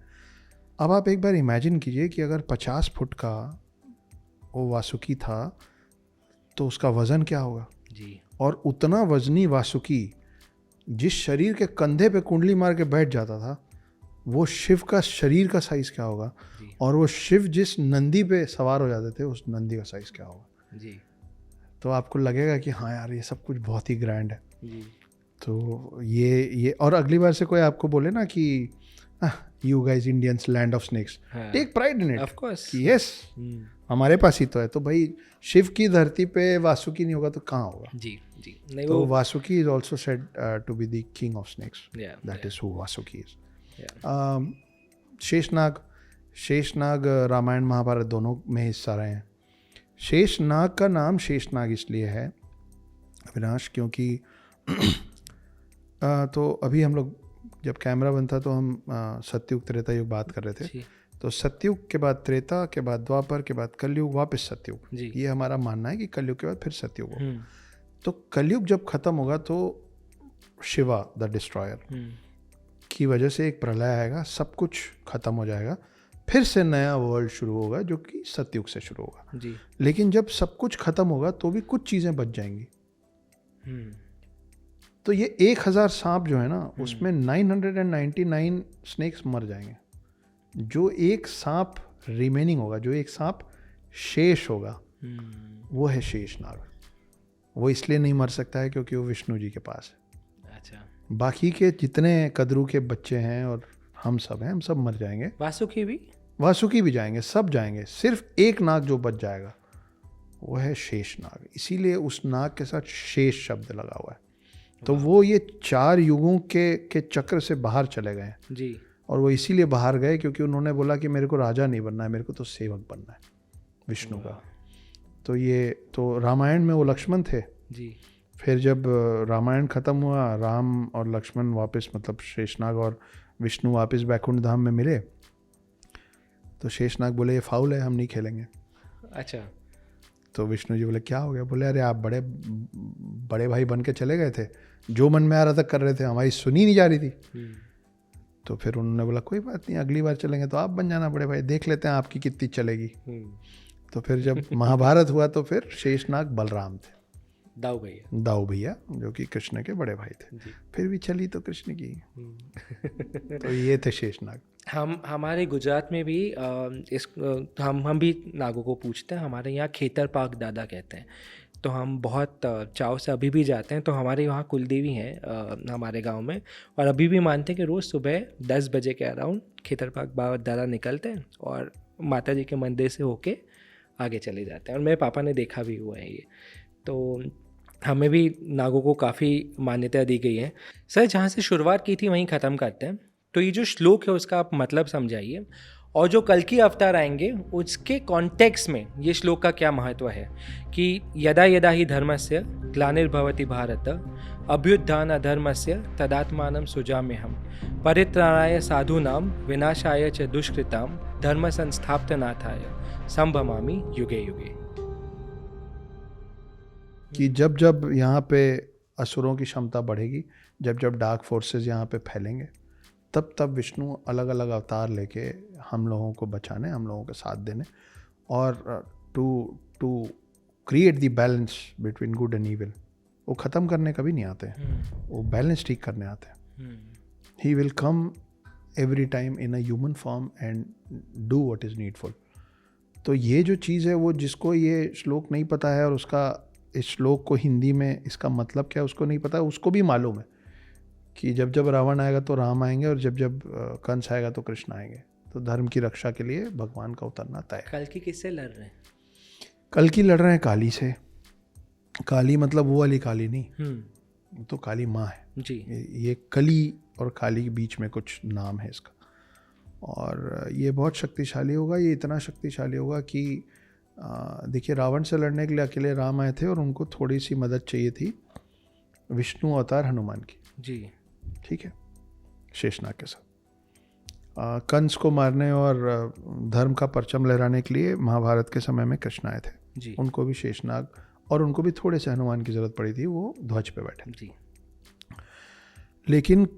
अब आप एक बार इमेजिन कीजिए कि अगर 50 फुट का वो वासुकी था तो उसका वज़न क्या होगा जी। और उतना वजनी वासुकी जिस शरीर के कंधे पे कुंडली मार के बैठ जाता था, वो शिव का शरीर का साइज़ क्या होगा, और वो शिव जिस नंदी पे सवार हो जाते थे उस नंदी का साइज़ क्या होगा जी। तो आपको लगेगा कि हाँ यार ये सब कुछ बहुत ही ग्रैंड है जी। तो ये और अगली बार से कोई आपको बोले ना कि you guys Indians land of snakes, take pride in it, of course कि यस हमारे पास ही तो है। तो भाई शिव की धरती पे वासुकी नहीं होगा तो कहाँ होगा जी जी। नहीं, तो Vasuki is also said to be the king of snakes, that is who Vasuki is. Sheshnag Ramayana Mahabharata दोनों में हिस्सा रहे हैं। शेषनाग का नाम शेषनाग इसलिए है अविनाश क्योंकि तो अभी हम लोग जब कैमरा बंद था तो हम सतयुग त्रेता युग बात कर रहे थे। तो सतयुग के बाद त्रेता के बाद द्वापर के बाद कलयुग वापस सतयुग, ये हमारा मानना है कि कलयुग के बाद फिर सतयुग हो। तो कलयुग जब खत्म होगा तो शिवा द डिस्ट्रॉयर की वजह से एक प्रलय आएगा, सब कुछ खत्म हो जाएगा, फिर से नया वर्ल्ड शुरू होगा जो कि सतयुग से शुरू होगा जी। लेकिन जब सब कुछ खत्म होगा तो भी कुछ चीज़ें बच जाएंगी। तो ये 1000 सांप जो है ना उसमें 999 स्नेक्स मर जाएंगे। जो एक सांप रिमेनिंग होगा, जो एक सांप शेष होगा, वो है शेषनाग। वो इसलिए नहीं मर सकता है क्योंकि वो विष्णु जी के पास है। अच्छा। बाकी के जितने कद्रू के बच्चे हैं और हम सब हैं, हम सब मर जाएंगे। वासुकी भी जाएंगे, सब जाएंगे। सिर्फ एक नाग जो बच जाएगा वो है शेषनाग। इसीलिए उस नाग के साथ शेष शब्द लगा हुआ है। तो वो ये 4 युगों के चक्र से बाहर चले गए जी। और वो इसीलिए बाहर गए क्योंकि उन्होंने बोला कि मेरे को राजा नहीं बनना है, मेरे को तो सेवक बनना है विष्णु का। तो ये तो रामायण में वो लक्ष्मण थे जी। फिर जब रामायण ख़त्म हुआ, राम और लक्ष्मण वापस, मतलब शेषनाग और विष्णु वापस बैकुंठ धाम में मिले, तो शेषनाग बोले ये फाउल है, हम नहीं खेलेंगे। अच्छा। तो विष्णु जी बोले क्या हो गया? बोले अरे आप बड़े भाई बन के चले गए थे, जो मन में आ रहा था कर रहे थे, हमारी सुनी नहीं जा रही थी। तो फिर उन्होंने बोला कोई बात नहीं, अगली बार चलेंगे तो आप बन जाना बड़े भाई, देख लेते हैं आपकी कितनी चलेगी। तो फिर जब महाभारत हुआ तो फिर शेषनाग बलराम थे, दाऊ भैया जो कि कृष्ण के बड़े भाई थे। फिर भी चली तो कृष्ण की। तो ये थे शेषनाग। हमारे गुजरात में भी हम भी नागों को पूछते हैं। हमारे यहाँ खेतर पाक दादा कहते हैं, तो हम बहुत चाव से अभी भी जाते हैं। तो हमारे वहाँ कुलदेवी हैं हमारे गांव में, और अभी भी मानते हैं कि रोज़ सुबह 10 बजे के अराउंड खेतर पाक बाबा दादा निकलते हैं और माता जी के मंदिर से होके आगे चले जाते हैं। और मेरे पापा ने देखा भी हुआ है ये। तो हमें भी नागों को काफ़ी मान्यता दी गई है। सर जहाँ से शुरुआत की थी वहीं ख़त्म करते हैं। तो ये जो श्लोक है उसका आप मतलब समझाइए, और जो कल की अवतार आएंगे उसके कॉन्टेक्स्ट में ये श्लोक का क्या महत्व है कि यदा यदा ही धर्मस्य ग्लानिर्भवति भारत अभ्युत्थान अधर्मस्य तदात्मानं सुजाम्यहम् परित्राणाय साधूनां विनाशाय च दुष्कृतां धर्म संस्थापनार्थाय संभवामि युगे युगे। कि जब जब यहाँ पे असुरों की क्षमता बढ़ेगी, जब जब डार्क फोर्सेस यहाँ पे फैलेंगे, तब तब विष्णु अलग अलग अवतार लेके हम लोगों को बचाने, हम लोगों के साथ देने, और to create the balance between good and evil. वो ख़त्म करने कभी नहीं आते हैं, वो बैलेंस ठीक करने आते हैं। He will come every time in a human form and do what is needful. तो ये जो चीज़ है, वो जिसको ये श्लोक नहीं पता है और उसका इस श्लोक को हिंदी में इसका मतलब क्या है उसको नहीं पता है, उसको भी मालूम है कि जब जब रावण आएगा तो राम आएंगे और जब जब कंस आएगा तो कृष्ण आएंगे। तो धर्म की रक्षा के लिए भगवान का उतरना तय है। कल की किससे लड़ रहे हैं? कल की लड़ रहे हैं काली से। काली मतलब वो वाली काली नहीं, तो काली माँ है जी। ये कली और काली के बीच में कुछ नाम है इसका, और ये बहुत शक्तिशाली होगा। ये इतना शक्तिशाली होगा कि देखिए, रावण से लड़ने के लिए अकेले राम आए थे और उनको थोड़ी सी मदद चाहिए थी विष्णु अवतार हनुमान की जी, ठीक है, शेषनाग के साथ। कंस को मारने और धर्म का परचम लहराने के लिए महाभारत के समय में कृष्ण आए थे जी। उनको भी शेषनाग और उनको भी थोड़े से हनुमान की जरूरत पड़ी थी, वो ध्वज पे बैठे जी। लेकिन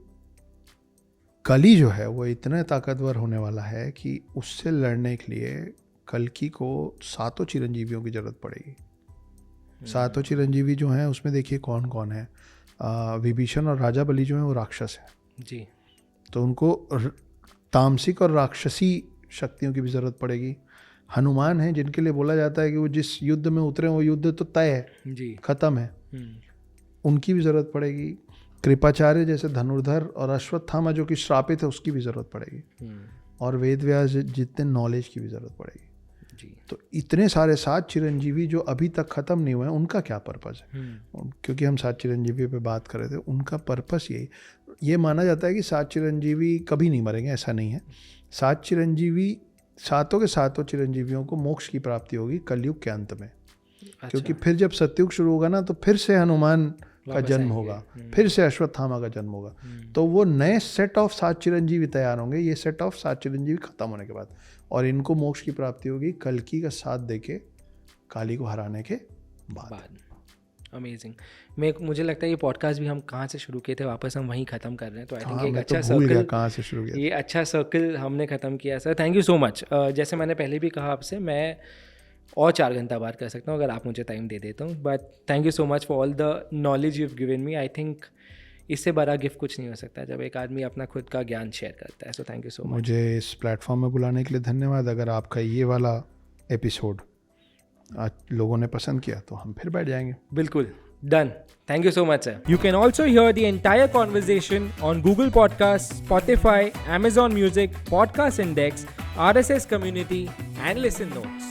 कली जो है वो इतना ताकतवर होने वाला है कि उससे लड़ने के लिए कल्कि को 7 चिरंजीवियों की जरूरत पड़ेगी। 7 चिरंजीवी जो हैं उसमें देखिए कौन कौन है। विभीषण और राजा बलि जो हैं वो राक्षस हैं जी। तो उनको तामसिक और राक्षसी शक्तियों की भी ज़रूरत पड़ेगी। हनुमान हैं जिनके लिए बोला जाता है कि वो जिस युद्ध में उतरे वो युद्ध तो तय है जी, ख़त्म है, उनकी भी ज़रूरत पड़ेगी। कृपाचार्य जैसे धनुर्धर और अश्वत्थामा जो कि श्रापित है उसकी भी ज़रूरत पड़ेगी, और वेद व्यास जितने नॉलेज की भी ज़रूरत पड़ेगी जी। तो इतने सारे 7 चिरंजीवी जो अभी तक ख़त्म नहीं हुए हैं उनका क्या पर्पज़ है? क्योंकि हम 7 चिरंजीवी पे बात कर रहे थे, उनका पर्पस यही, ये माना जाता है कि 7 चिरंजीवी कभी नहीं मरेंगे, ऐसा नहीं है। 7 चिरंजीवी, 7 के 7 चिरंजीवियों को मोक्ष की प्राप्ति होगी कलयुग के अंत में। अच्छा। क्योंकि फिर जब सतयुग शुरू होगा ना तो फिर से हनुमान का जन्म होगा, फिर से अश्वत्थामा का जन्म होगा, तो वो नए सेट ऑफ 7 चिरंजीवी तैयार होंगे। ये सेट ऑफ 7 चिरंजीवी खत्म होने के बाद, और इनको मोक्ष की प्राप्ति होगी कल्कि का साथ देके काली को हराने के बाद। अमेजिंग। मुझे लगता है ये पॉडकास्ट भी हम कहाँ से शुरू किए थे वापस हम वहीं ख़त्म कर रहे हैं, तो आई थिंक एक अच्छा सर्कल, कहाँ से शुरू किया, ये अच्छा सर्कल हमने ख़त्म किया। Sir thank you so much. जैसे मैंने पहले भी कहा आपसे, मैं और 4 घंटा बात कर सकता हूँ अगर आप मुझे टाइम दे देते हो, but thank you so much for all the knowledge you have given me. I think इससे बड़ा गिफ्ट कुछ नहीं हो सकता जब एक आदमी अपना खुद का ज्ञान शेयर करता है। So thank you so much. मुझे इस प्लेटफॉर्म में बुलाने के लिए धन्यवाद। अगर आपका ये वाला एपिसोड आज लोगों ने पसंद किया तो हम फिर बैठ जाएंगे। बिल्कुल, done. Thank you so much, sir. You can also hear the entire conversation on Google Podcasts, Spotify, Amazon Music, Podcast Index, RSS Community, and Listen Notes.